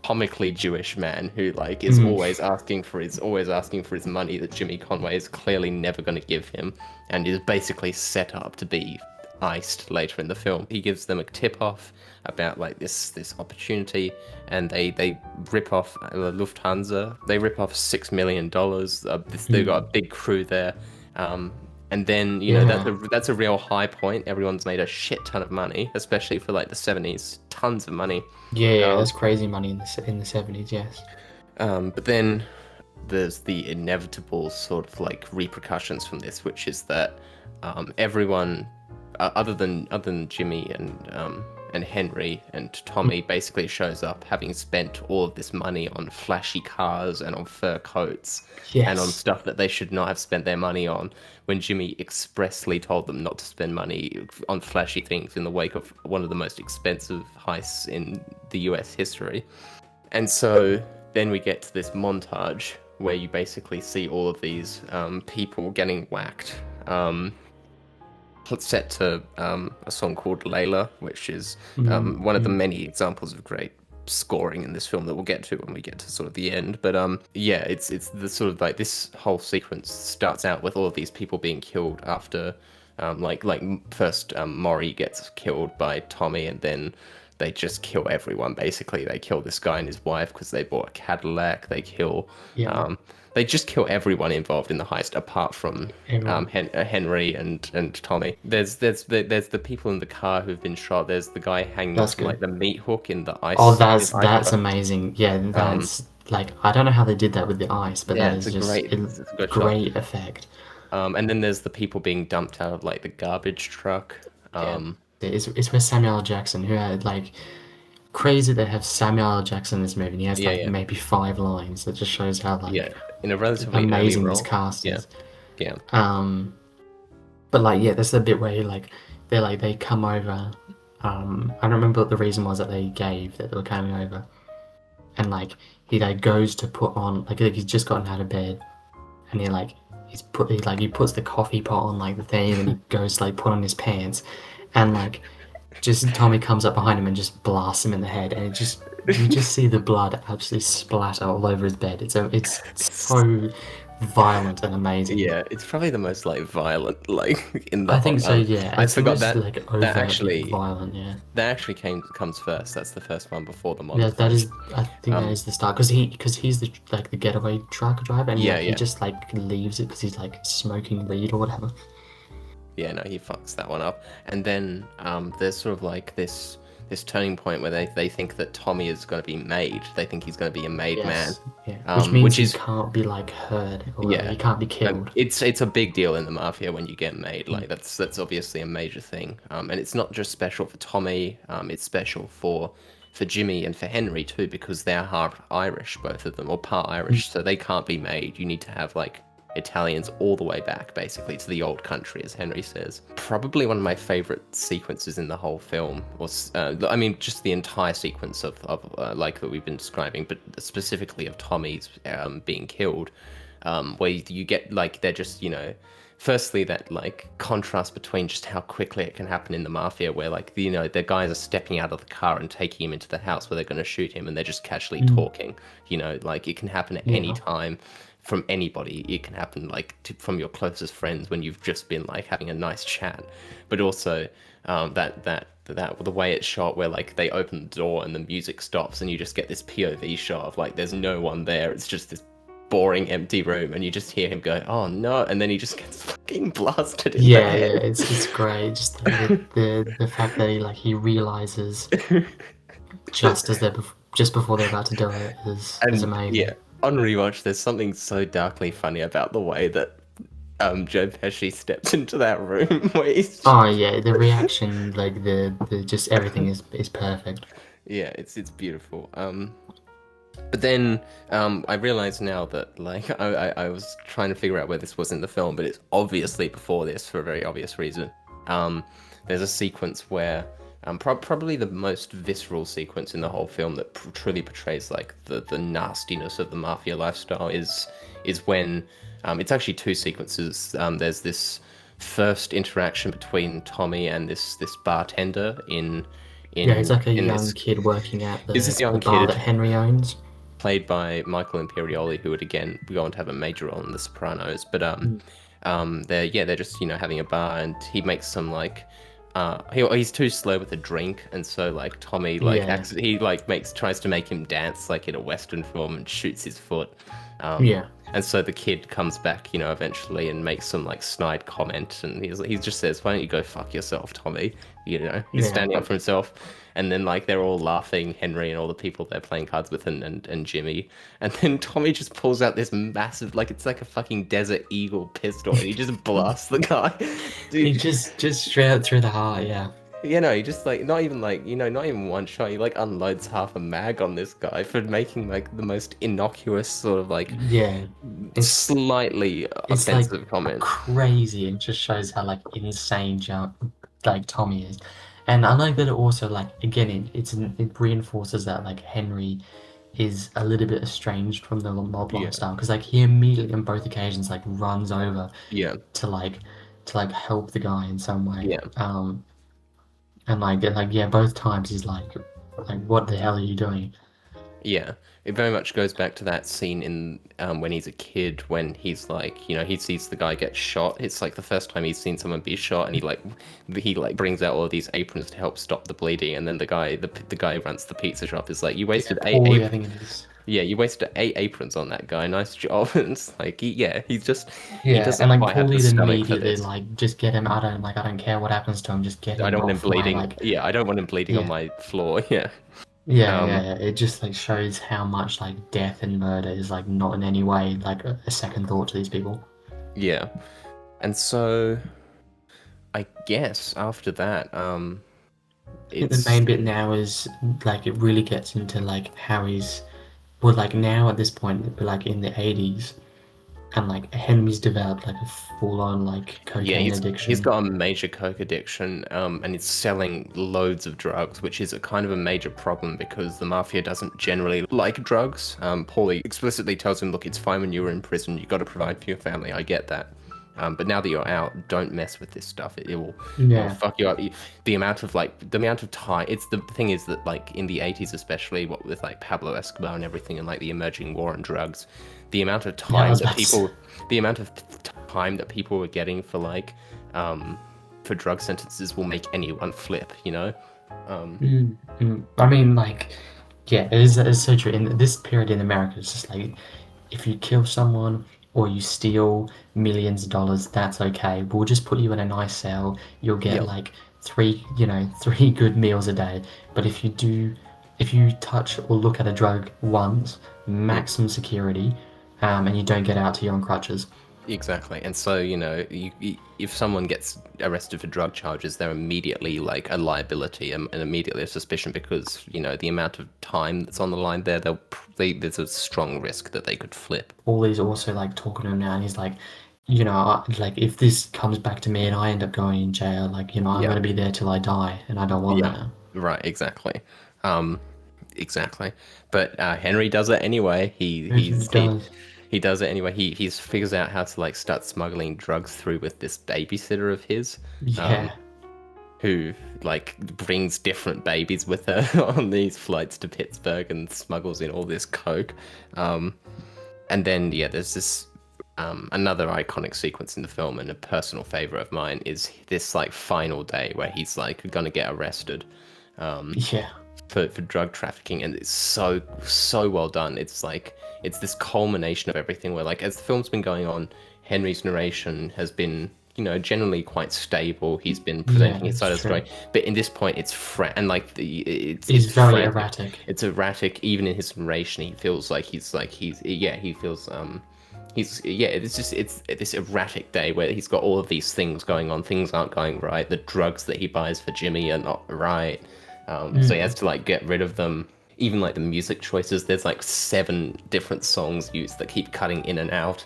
comically Jewish man who like is Mm. always asking for his money that Jimmy Conway is clearly never going to give him, and is basically set up to be iced later in the film. He gives them a tip off about like this opportunity, and they rip off Lufthansa. They rip off $6 million. They've got a big crew there. And then Yeah. that's a real high point. Everyone's made a shit ton of money, especially for like the 70s, tons of money. Yeah, yeah, that's crazy money in the 70s, yes. But then there's the inevitable sort of like repercussions from this, which is that everyone, other than Jimmy and Henry and Tommy, basically shows up having spent all of this money on flashy cars and on fur coats and on Yes. stuff that they should not have spent their money on, when Jimmy expressly told them not to spend money on flashy things in the wake of one of the most expensive heists in the US history. And so then we get to this montage where you basically see all of these people getting whacked. Set to a song called Layla, which is one of the many examples of great scoring in this film that we'll get to when we get to sort of the end. But yeah, it's the sort of like this whole sequence starts out with all of these people being killed after like first Maury gets killed by Tommy, and then they just kill everyone. Basically, they kill this guy and his wife because they bought a Cadillac. They kill they just kill everyone involved in the heist apart from Henry and Tommy. There's the people in the car who've been shot. There's the guy hanging from like the meat hook in the ice. Oh, that's amazing. Yeah, that's like, I don't know how they did that with the ice, but yeah, that is just it's a good great effect. And then there's the people being dumped out of like the garbage truck. It's with Samuel L. Jackson, who had like, crazy they have Samuel L. Jackson in this movie, and he has maybe 5 lines. That just shows how like in a relatively amazing early this role. cast is. Yeah. But like, yeah, there's the bit where they come over. I don't remember what the reason was that they gave that they were coming over, and like he like goes to put on like he's just gotten out of bed, and he puts the coffee pot on like the thing, and he goes to like put on his pants, and like just Tommy comes up behind him and just blasts him in the head, and you just see the blood absolutely splatter all over his bed. It's so violent and amazing. Yeah, it's probably the most like violent like in the. I think so. Yeah, I it's the forgot most, that like, that actually violent. Yeah, that actually comes first. That's the first one before the montage. yeah. That is, I think that is the start, because he's the like the getaway truck driver, and he just like leaves it because he's like smoking weed or whatever. Yeah, no, he fucks that one up. And then there's sort of like this turning point where they think that Tommy is going to be made. They think he's going to be a made man. Yeah, which means he can't be like hurt, or he can't be killed. It's a big deal in the mafia when you get made. Like that's obviously a major thing. And it's not just special for Tommy. It's special for Jimmy and for Henry too, because they're half Irish, both of them, or part Irish, so they can't be made. You need to have like Italians all the way back, basically, to the old country, as Henry says. Probably one of my favorite sequences in the whole film was, I mean, just the entire sequence of like that we've been describing, but specifically of Tommy's being killed, where you get like they're just, you know, firstly that like contrast between just how quickly it can happen in the mafia, where like the guys are stepping out of the car and taking him into the house where they're going to shoot him, and they're just casually talking. You know, like it can happen at any time. From anybody. It can happen like from your closest friends when you've just been like having a nice chat, but also that the way it's shot, where like they open the door and the music stops and you just get this POV shot of like there's no one there, it's just this boring empty room, and you just hear him go, oh no, and then he just gets fucking blasted in the head. It's great, just the fact that he realizes just before they're about to do it is amazing. Yeah, on rewatch, there's something so darkly funny about the way that Joe Pesci steps into that room where he's oh yeah, the reaction, like the just everything is perfect. Yeah, it's beautiful. But then I realize now that like I was trying to figure out where this was in the film, but it's obviously before this for a very obvious reason. There's a sequence where probably the most visceral sequence in the whole film that truly portrays like the nastiness of the mafia lifestyle is when it's actually 2 sequences. There's this first interaction between Tommy and this bartender in he's like a young kid working at the bar that Henry owns, played by Michael Imperioli, who would again go on to have a major role in The Sopranos. But they're just having a bar, and he makes some like he's too slow with a drink, and so like Tommy tries to make him dance like in a Western film and shoots his foot. And so the kid comes back, eventually, and makes some like snide comment, and he just says, "Why don't you go fuck yourself, Tommy?" He's standing up for himself, and then like they're all laughing, Henry and all the people they're playing cards with, and Jimmy, and then Tommy just pulls out this massive, like it's like a fucking Desert Eagle pistol, and he just blasts the guy. Dude. He just straight out through the heart, yeah. He just like not even one shot. He like unloads half a mag on this guy for making like the most innocuous sort of like slightly offensive like comment. Crazy, and just shows how like insane like Tommy is. And I like that it also like again it reinforces that like Henry is a little bit estranged from the mob Yeah. lifestyle because like he immediately on both occasions like runs over Yeah. to like help the guy in some way. Yeah. And like yeah, both times he's like what the hell are you doing? Yeah, it very much goes back to that scene in when he's a kid, when he's like, he sees the guy get shot. It's like the first time he's seen someone be shot, and he brings out all of these aprons to help stop the bleeding, and then the guy who runs the pizza shop is like, you Yeah, wasted Paulie, I think it is. yeah, you wasted 8 aprons on that guy. Nice job. And it's like, he Yeah, doesn't and like quite have the Paulie'd stomach for immediately this. like just get him. I don't care what happens to him. Just get I him don't want him off my bleeding. like. Yeah, I don't want him bleeding on Yeah, my floor. Yeah. yeah, yeah, Um, yeah. It just like shows how much like death and murder is like not in any way like a second thought to these people. yeah. And so I guess after that, I think the it's main bit now is like it really gets into like how he's well like now at this point like in the 80s and like Henry's developed like a full on like yeah, cocaine he's addiction. got a major coke addiction, and he's selling loads of drugs, which is a kind of a major problem because the mafia doesn't generally like drugs. Paulie explicitly tells him, "Look, it's fine when you were in prison. You got to provide for your family. I get that." But now that you're out, don't mess with this stuff. It will Yeah, fuck you up. The amount of time. It's the thing is that like in the 80s, especially what with like Pablo Escobar and everything, and like the emerging war on drugs, the amount of yeah, I time was that about to say. people, the amount of time that people were getting for for drug sentences will make anyone flip. I mean, like, yeah, it's so true. In this period in America, it's just like if you kill someone or you steal millions of dollars, that's okay. We'll just put you in a nice cell. You'll get Yeah. like three good meals a day. But if you touch or look at a drug once, Mm. maximum security, and you don't get out till you're on crutches. Exactly. And so, if someone gets arrested for drug charges, they're immediately like a liability and immediately a suspicion because, the amount of time that's on the line there, there's a strong risk that they could flip. Paulie's also like talking to him now, and he's like, like if this comes back to me and I end up going in jail, like I'm Yeah. gonna be there till I die, and I don't want Yeah. that. Right. Exactly. Um, exactly. But Henry does it anyway. It does. He does it anyway. He figures out how to like start smuggling drugs through with this babysitter of his. Um, Yeah, who like brings different babies with her on these flights to Pittsburgh and smuggles in all this coke. Um, and then there's this another iconic sequence in the film, and a personal favorite of mine is this like final day where he's like gonna get arrested yeah, for drug trafficking, and it's so well done. It's like it's this culmination of everything where like as the film's been going on, Henry's narration has been generally quite stable. He's been yeah. presenting his It's side of the true. story, but in this point it's and like He's it's very frantic. erratic. It's erratic even in his narration. He feels like he feels it's this erratic day where he's got all of these things going on. Things aren't going right. The drugs that he buys for Jimmy are not right. So he has to like get rid of them. Even like the music choices, there's like 7 different songs used that keep cutting in and out.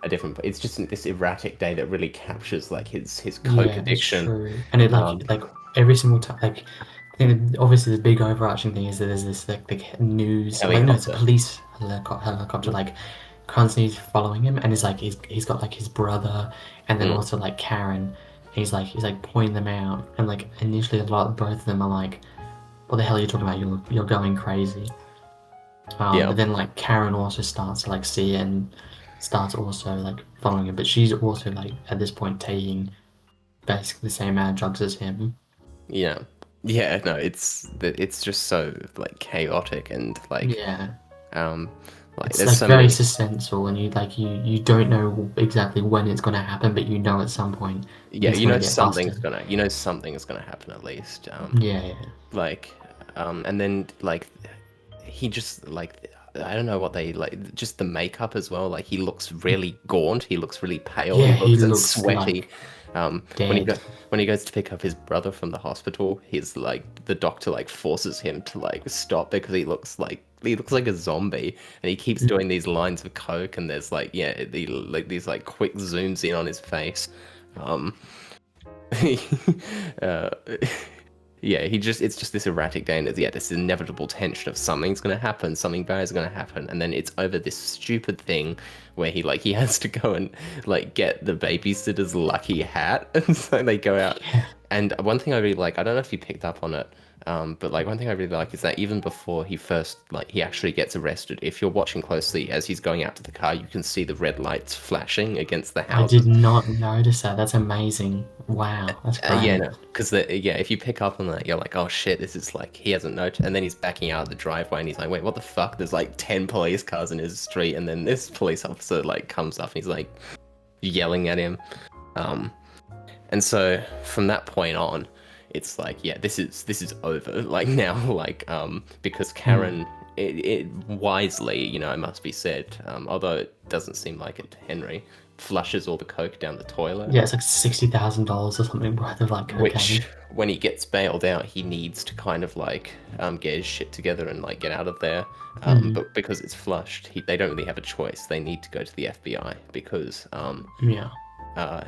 A different. It's just this erratic day that really captures like his coke Yeah, it's addiction. true. And it Um, like every single time, like I think obviously the big overarching thing is that there's this like big news, like no, it's a Helicopter. police helicopter like constantly following him, and it's like he's got like his brother, and then Mm, also like Karen. He's like pointing them out, and like initially a lot both of them are like, "What the hell are you talking about? You're going crazy." yeah, But then like Karen also starts to like see it and starts also like following him, but she's also like at this point taking basically the same amount of drugs as him. yeah, yeah. No, it's just so like chaotic and Yeah, um it's there's like so very many. suspenseful, and you don't know exactly when it's gonna happen, but you know at some point Yeah, he's gonna get busted. something's gonna happen at least. Yeah, yeah, Like and then like he just like I don't know what they like, just the makeup as well. Like he looks really gaunt. He looks really pale. yeah. He He looks and looks sweaty. like When he dead. when he goes to pick up his brother from the hospital, he's like the doctor like forces him to like stop because he looks like a zombie, and he keeps doing these lines of coke, and there's like these like quick zooms in on his face. Um, uh, Yeah, it's just this erratic day, and there's this inevitable tension of something's gonna happen, something bad is gonna happen, and then it's over this stupid thing where he has to go and like get the babysitter's lucky hat, and so they go out. Yeah, And one thing I really like, I don't know if you picked up on it, but like one thing I really like is that even before he actually gets arrested, if you're watching closely as he's going out to the car, you can see the red lights flashing against the I did houses. not notice that. That's amazing. Wow, that's Yeah, great. no, because if you pick up on that, you're like, oh shit, this is like he hasn't noticed, and then he's backing out of the driveway, and he's like, wait, what the fuck? There's like 10 police cars in his street, and then this police officer like comes up, and he's like yelling at him, um, and so from that point on, it's like, yeah, this is over, like now, like because Karen, it wisely, it must be said, although it doesn't seem like it to Henry, flushes all the coke down the toilet. Yeah, it's like $60,000 or something worth of like Which, cocaine. when he gets bailed out, he needs to kind of like get his shit together and like get out of there. But because it's flushed, they don't really have a choice. They need to go to the FBI because Yeah. uh,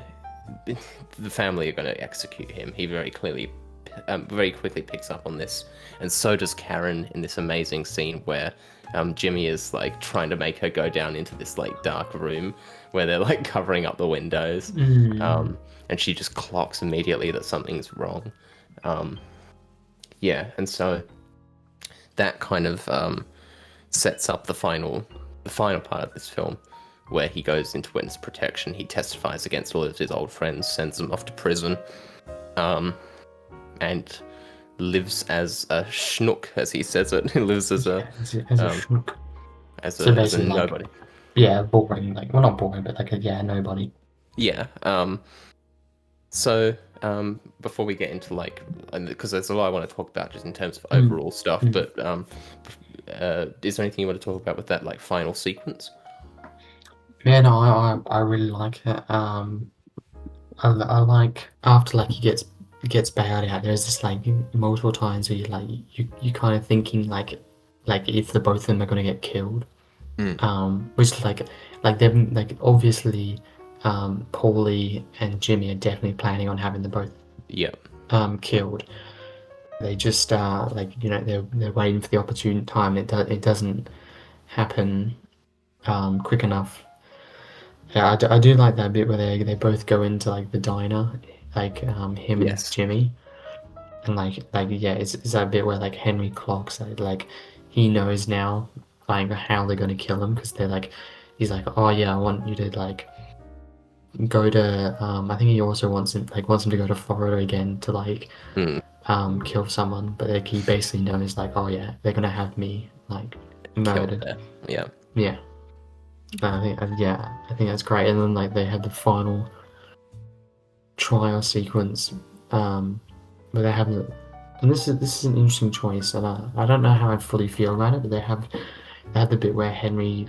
the family are going to execute him. He very quickly picks up on this, and so does Karen in this amazing scene where Jimmy is like trying to make her go down into this like dark room where they're like covering up the windows, and she just clocks immediately that something's wrong. Yeah, and so that kind of sets up the final part of this film, where he goes into witness protection. He testifies against all of his old friends, sends them off to prison, and lives as a schnook, as he says it. He lives as a As a schmuck. as So a basically, like, nobody. yeah, boring. Like, well, not boring, but like, nobody. Yeah. So before we get into like, because there's a lot I want to talk about just in terms of overall stuff, but is there anything you want to talk about with that like final sequence? Yeah, no, I really like it. I like after like he gets bailed out. There's just like multiple times where you kind of thinking like if the both of them are gonna get killed. Which like them like obviously, Paulie and Jimmy are definitely planning on having them both Yeah. killed. They just they're waiting for the opportune time. It doesn't happen quick enough. Yeah, I do like that bit where they both go into like the diner, like him and Yes. Jimmy, and yeah, it's that bit where like Henry clocks that like he knows now like how they're gonna kill him because they're like he's like, oh yeah, I want you to like go to I think he also wants him to go to Florida again to like Mm. kill someone, but like he basically knows like, oh yeah, they're gonna have me like Killed murdered. there. Yeah. Yeah. I think that's great. And then like they had the final trial sequence, where they have and this is an interesting choice, and I don't know how I fully feel about it, but they have the bit where Henry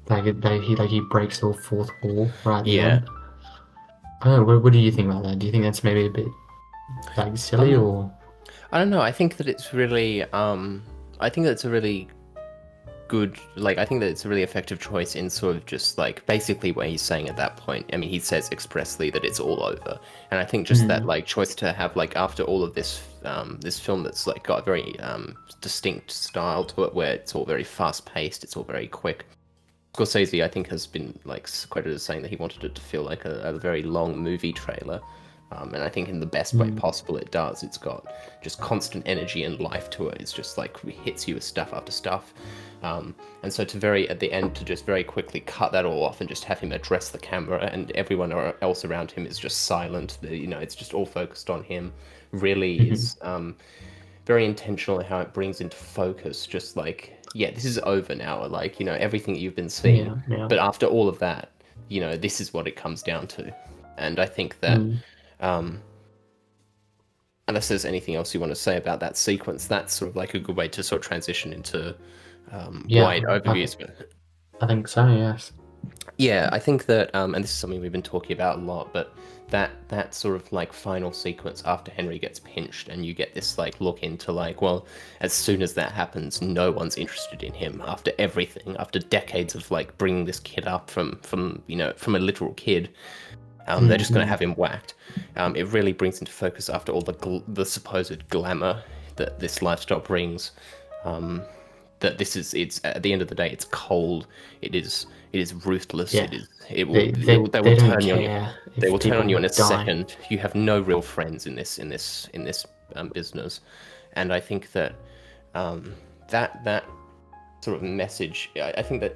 he breaks the fourth wall right at the Yeah. end. I don't know. What do you think about that? Do you think that's maybe a bit like silly or? I don't know. I think that it's really I think that it's a really good, like, I think that it's a really effective choice in sort of just like basically what he's saying at that point. I mean, he says expressly that it's all over, and I think just that like choice to have like after all of this this film that's like got a very distinct style to it, where it's all very fast paced, it's all very quick. Scorsese, I think, has been like credited as saying that he wanted it to feel like a very long movie trailer. And I think in the best way possible it does. It's got just constant energy and life to it. It's just like hits you with stuff after stuff. And so at the end to just very quickly cut that all off and just have him address the camera and everyone else around him is just silent. It's just all focused on him. Really is very intentional in how it brings into focus just like, yeah, this is over now. Like, everything you've been seeing. Yeah. But after all of that, this is what it comes down to. And I think that unless there's anything else you want to say about that sequence, that's sort of like a good way to sort of transition into wide overviews. I think so. Yes. Yeah, I think that, and this is something we've been talking about a lot, but that sort of like final sequence after Henry gets pinched, and you get this like look into like, well, as soon as that happens, no one's interested in him after everything, after decades of like bringing this kid up from a literal kid. They're just going to Mm-hmm. have him whacked. It really brings into focus after all the supposed glamour that this lifestyle brings. Um, that this is it's at the end of the day, it's cold. It is ruthless. Yeah, They will they don't turn you on you. care They if will turn on you people in a die. second. You have no real friends in this business, and I think that that sort of message. I think that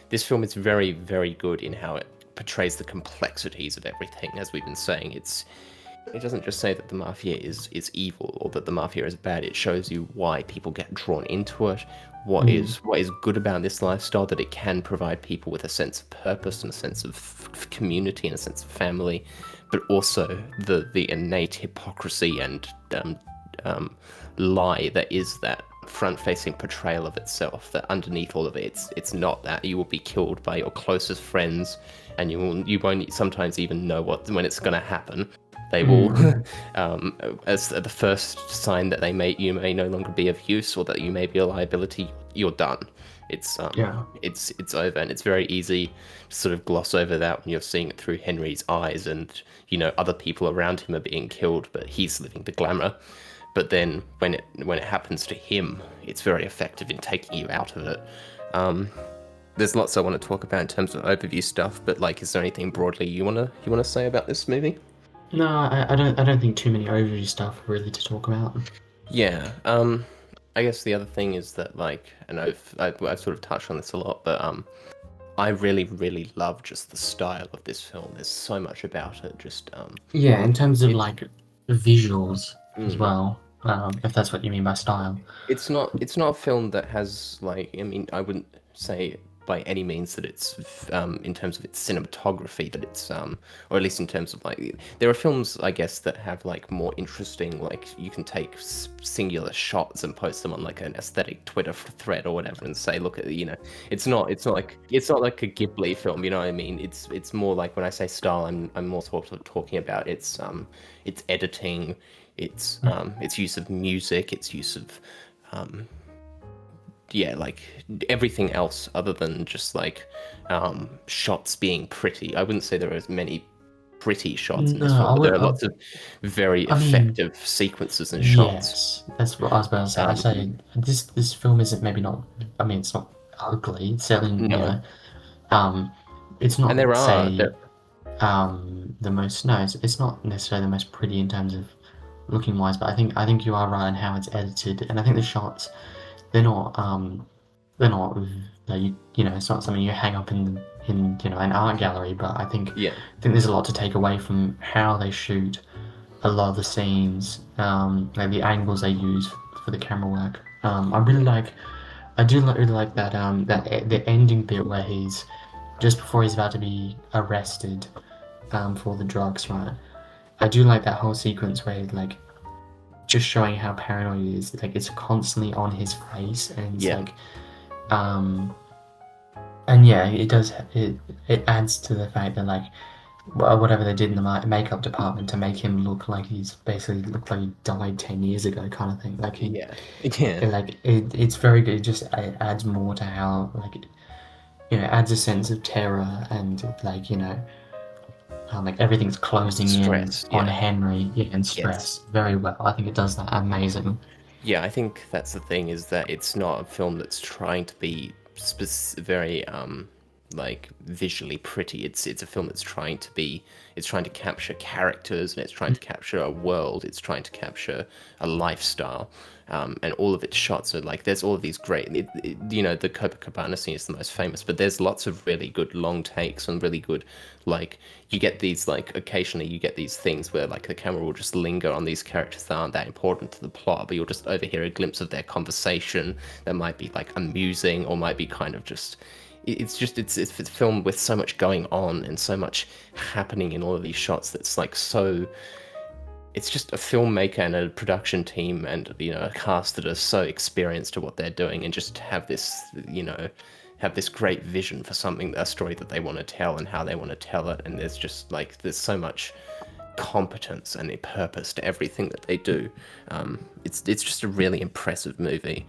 this film is very, very good in how it portrays the complexities of everything. As we've been saying, it doesn't just say that the mafia is evil or that the mafia is bad. It shows you why people get drawn into it. Mm. What is good about this lifestyle, that it can provide people with a sense of purpose and a sense of community and a sense of family, but also the innate hypocrisy and lie that is that front-facing portrayal of itself. That underneath all of it, it's not that. You will be killed by your closest friends, and you won't sometimes even know when it's going to happen. They will, Mm. as the first sign that you may no longer be of use or that you may be a liability, you're done. Yeah. It's over, and it's very easy to sort of gloss over that when you're seeing it through Henry's eyes, and other people around him are being killed, but he's living the glamour. But then when it happens to him, it's very effective in taking you out of it. There's lots I want to talk about in terms of overview stuff, but like, is there anything broadly you wanna say about this movie? No, I don't think too many overview stuff really to talk about. Yeah. I guess the other thing is that, like, and I've sort of touched on this a lot, but I really, really love just the style of this film. There's so much about it. Just Yeah, in terms of it's like visuals as mm, well, if that's what you mean by style. it's not a film that has, like, I mean, I wouldn't say by any means that it's in terms of its cinematography that it's or at least in terms of, like, there are films, I guess, that have like more interesting, like, you can take singular shots and post them on like an aesthetic Twitter thread or whatever and say, look at, it's not like a Ghibli film, you know what I mean? It's more like, when I say style, I'm more sort of talking about its editing, its use of music, its use of yeah, like everything else other than just like shots being pretty. I wouldn't say there are as many pretty shots in No, this film, I but there would. are lots of very I mean, effective sequences and shots. yes, that's what I was about to say. I Um, say this film isn't maybe not. I mean, it's not ugly. It's selling, no, um, it's and not there are say there. the most. No, it's not necessarily the most pretty in terms of looking wise. But I think you are right in how it's edited, and I think the shots they're not they're not it's not something you hang up in an art gallery. But Yeah, I think there's a lot to take away from how they shoot a lot of the scenes, like the angles they use for the camera work. I do really like that the ending bit where he's just before he's about to be arrested for the drugs, right? I do like that whole sequence where like just showing how paranoid he is. Like it's constantly on his face, and it's yeah, like um and yeah, it adds to the fact that like whatever they did in the makeup department to make him look like he's basically looked like he died 10 years ago, kind of thing. Like yeah, yeah. it's very good. It adds more to how like it adds a sense of terror and like everything's closing in Stressed. on Yeah, Henry, yeah, and yes. stress very well. I think it does that amazing. Yeah, I think that's the thing, is that it's not a film that's trying to be very like visually pretty. It's a film that's trying to capture characters, and it's trying to capture a world. It's trying to capture a lifestyle. And all of its shots are like, there's all of these great, the Copacabana scene is the most famous, but there's lots of really good long takes and really good, like, you get these, like, occasionally you get these things where like the camera will just linger on these characters that aren't that important to the plot, but you'll just overhear a glimpse of their conversation that might be like amusing or might be kind of just, it's filmed with so much going on and so much happening in all of these shots that's like so, it's just a filmmaker and a production team and a cast that are so experienced at what they're doing, and just have this great vision for a story that they want to tell and how they want to tell it. And there's so much competence and purpose to everything that they do. It's just a really impressive movie.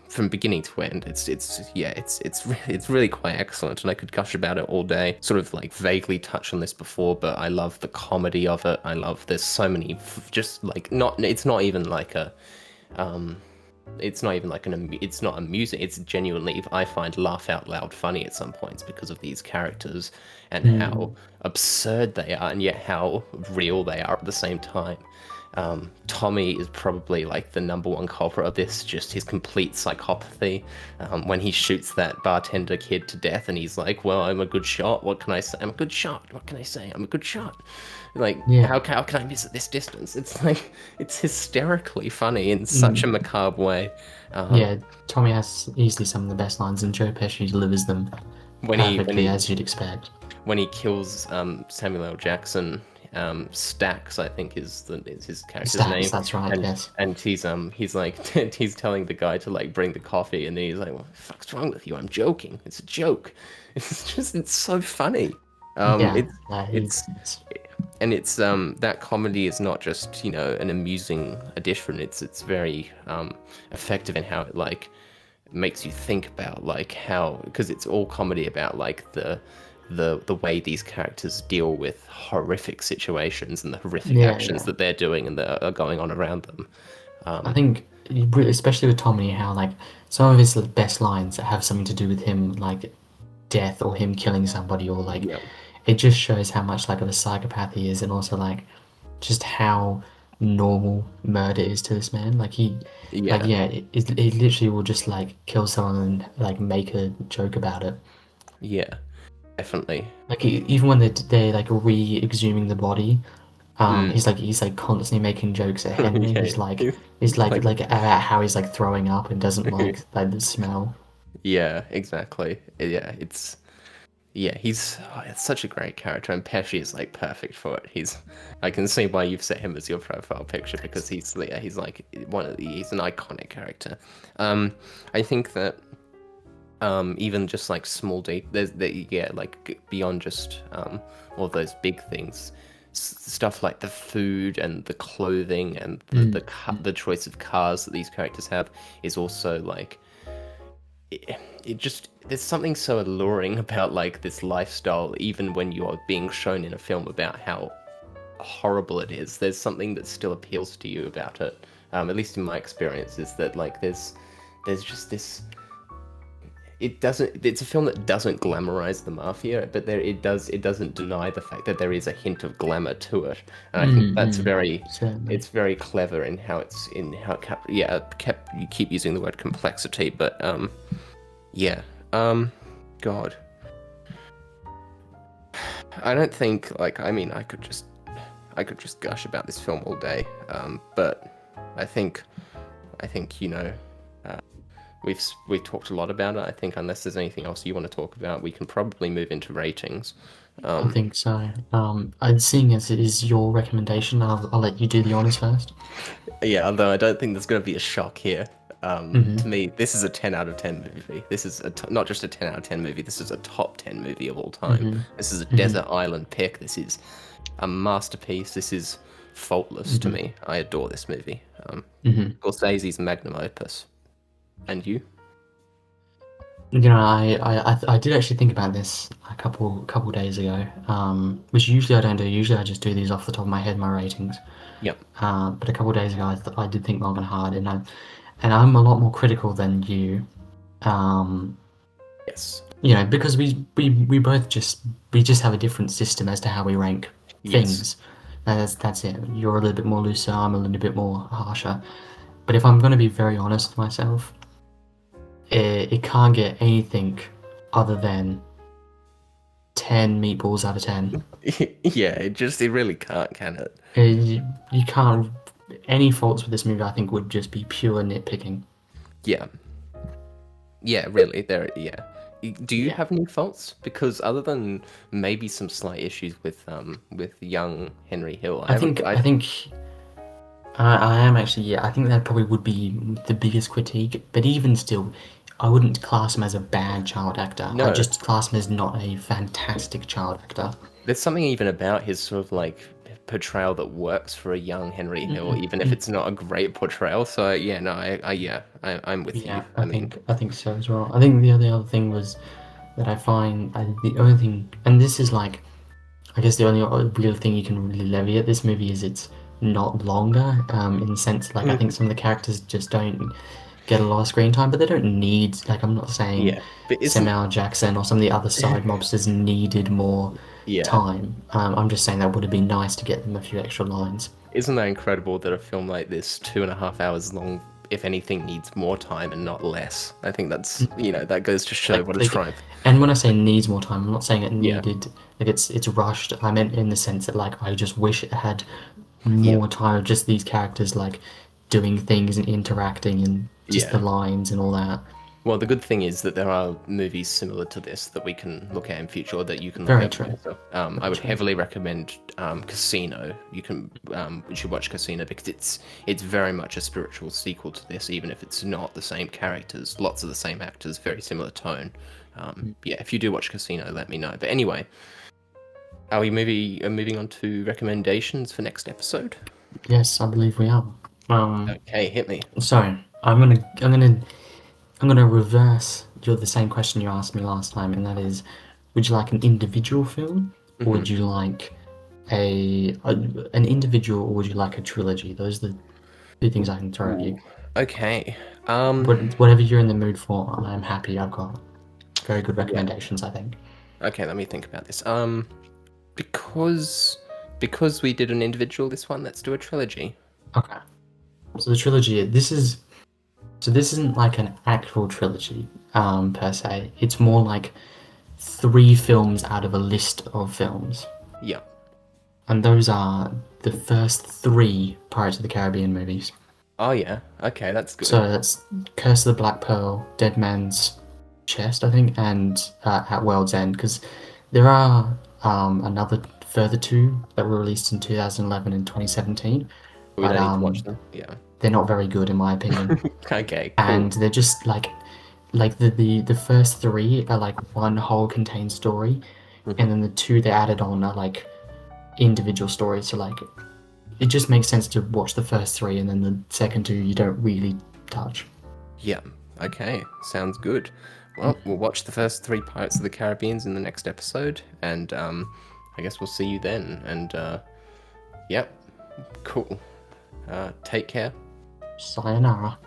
from beginning to end. It's really quite excellent, and I could gush about it all day. Sort of like vaguely touch on this before, but I love the comedy of it. I love there's so many just like not it's not even like a it's not even like it's not amusing. It's genuinely, I find, laugh out loud funny at some points because of these characters and how absurd they are, and yet how real they are at the same time. Tommy is probably like the number one culprit of this, just his complete psychopathy. When he shoots that bartender kid to death, and he's like, "Well, I'm a good shot. What can I say? I'm a good shot. What can I say? I'm a good shot." Like, Yeah. how can I miss at this distance? It's like, it's hysterically funny in such a macabre way. Yeah, Tommy has easily some of the best lines, and Joe Pesci delivers them When perfectly as you'd expect. when he kills Samuel L. Jackson, Stax, I think is his character's name. Stacks, that's right, And yes. he's like he's telling the guy to like bring the coffee, and then he's like, "What the fuck's wrong with you? I'm joking. It's a joke." It's so funny. Yeah, It's and it's that comedy is not just, you know, an amusing addition. It's very effective in how it like makes you think about like how, because it's all comedy about like the way these characters deal with horrific situations and the horrific actions that they're doing and that are going on around them. I think, especially with Tommy, how like some of his best lines have something to do with him, like death or him killing somebody, or like Yeah. it just shows how much like of a psychopath he is, and also like just how normal murder is to this man. Like he, like Yeah, he literally will just like kill someone and like make a joke about it. yeah, definitely. Like even when they like re-exhuming the body, he's like constantly making jokes at Henry. Yeah, He's like like about how he's like throwing up and doesn't like the smell. yeah, exactly. It's such a great character, and Pesci is like perfect for it. I can see why you've set him as your profile picture, because he's like he's an iconic character. I think that even just like small like beyond just all those big things, stuff like the food and the clothing and the choice of cars that these characters have is also like it just, there's something so alluring about like this lifestyle, even when you are being shown in a film about how horrible it is. There's something that still appeals to you about it. At least in my experience, is that like there's just this. It's a film that doesn't glamorize the mafia, but it doesn't deny the fact that there is a hint of glamour to it, and I think that's Certainly. it's very clever in how you keep using the word complexity, but yeah, God, I don't think, like, I mean, I could just gush about this film all day, but I think you know. We've talked a lot about it. I think unless there's anything else you want to talk about, we can probably move into ratings. I think so. Seeing as it is your recommendation, I'll let you do the honors first. Yeah, although I don't think there's going to be a shock here. Mm-hmm. To me, this is a 10 out of 10 movie. This is not just a 10 out of 10 movie. This is a top 10 movie of all time. Mm-hmm. This is a Mm-hmm. desert island pick. This is a masterpiece. This is faultless to me. I adore this movie. Mm-hmm. Scorsese's magnum opus. And you? You know, I did actually think about this a couple days ago, which usually I don't do. Usually I just do these off the top of my head, my ratings. Yep. But a couple days ago, I did think long and hard, and I'm a lot more critical than you. Yes. You know, because we both just have a different system as to how we rank things. That's it. You're a little bit more looser. I'm a little bit more harsher. But if I'm going to be very honest with myself, it can't get anything other than 10 meatballs out of 10. Yeah, it really can't, can it? You can't. Any faults with this movie, I think, would just be pure nitpicking. Yeah. Yeah, really. Yeah. Do you have any faults? Because other than maybe some slight issues with young Henry Hill, I think I am actually, yeah, I think that probably would be the biggest critique. But even still, I wouldn't class him as a bad child actor. No. I just class him as not a fantastic child actor. There's something even about his sort of like portrayal that works for a young Henry Hill, even if it's not a great portrayal. So yeah, no, I'm with you. Yeah, I mean, I think so as well. I think the other thing was that I find the only thing, and this is like, I guess the only real thing you can really levy at this movie is it's not longer. In the sense, like I think some of the characters just don't get a lot of screen time, but they don't need. Like I'm not saying yeah, but isn't Samuel Jackson or some of the other side mobsters needed more yeah, time. I'm just saying that would have been nice to get them a few extra lines. isn't that incredible that a film like this, 2.5 hours long, if anything, needs more time and not less? I think that's that goes to show what a Like, triumph. and when I say needs more time, I'm not saying it Yeah, needed. Like it's rushed. I meant in the sense that like I just wish it had yeah, more time of just these characters like doing things and interacting and just the yeah. lines and all that. Well, the good thing is that there are movies similar to this that we can look at in future, or that you can look Very at true. yourself. I Very would true. heavily recommend Casino. You should watch Casino because it's very much a spiritual sequel to this, even if it's not the same characters, lots of the same actors, very similar tone. Yeah, if you do watch Casino, let me know. But anyway, are we moving on to recommendations for next episode? Yes, I believe we are. Okay, hit me. So I'm gonna reverse the same question you asked me last time, and that is, would you like an individual film, or Hmm. would you like an individual, or would you like a trilogy? Those are the two things I can throw at you. Ooh, okay. Whatever you're in the mood for, I'm happy. I've got very good Yeah. recommendations, I think. Okay, let me think about this. Because we did an individual this one, let's do a trilogy. Okay. So the trilogy, this isn't like an actual trilogy, per se. It's more like 3 films out of a list of films. Yeah. And those are the first 3 Pirates of the Caribbean movies. Oh yeah. Okay, that's good. So that's Curse of the Black Pearl, Dead Man's Chest, I think, and At World's End, because there are another further 2 that were released in 2011 and 2017, We but don't need to watch them. Yeah. they're not very good in my opinion. Okay, cool. And they're just like the first 3 are like one whole contained story, and then the 2 they added on are like individual stories. So like it just makes sense to watch the first 3, and then the second 2 you don't really touch. Yeah. Okay, sounds good. Well, we'll watch the first 3 Pirates of the Caribbeans in the next episode, and I guess we'll see you then. And yep, cool. Take care. Sayonara.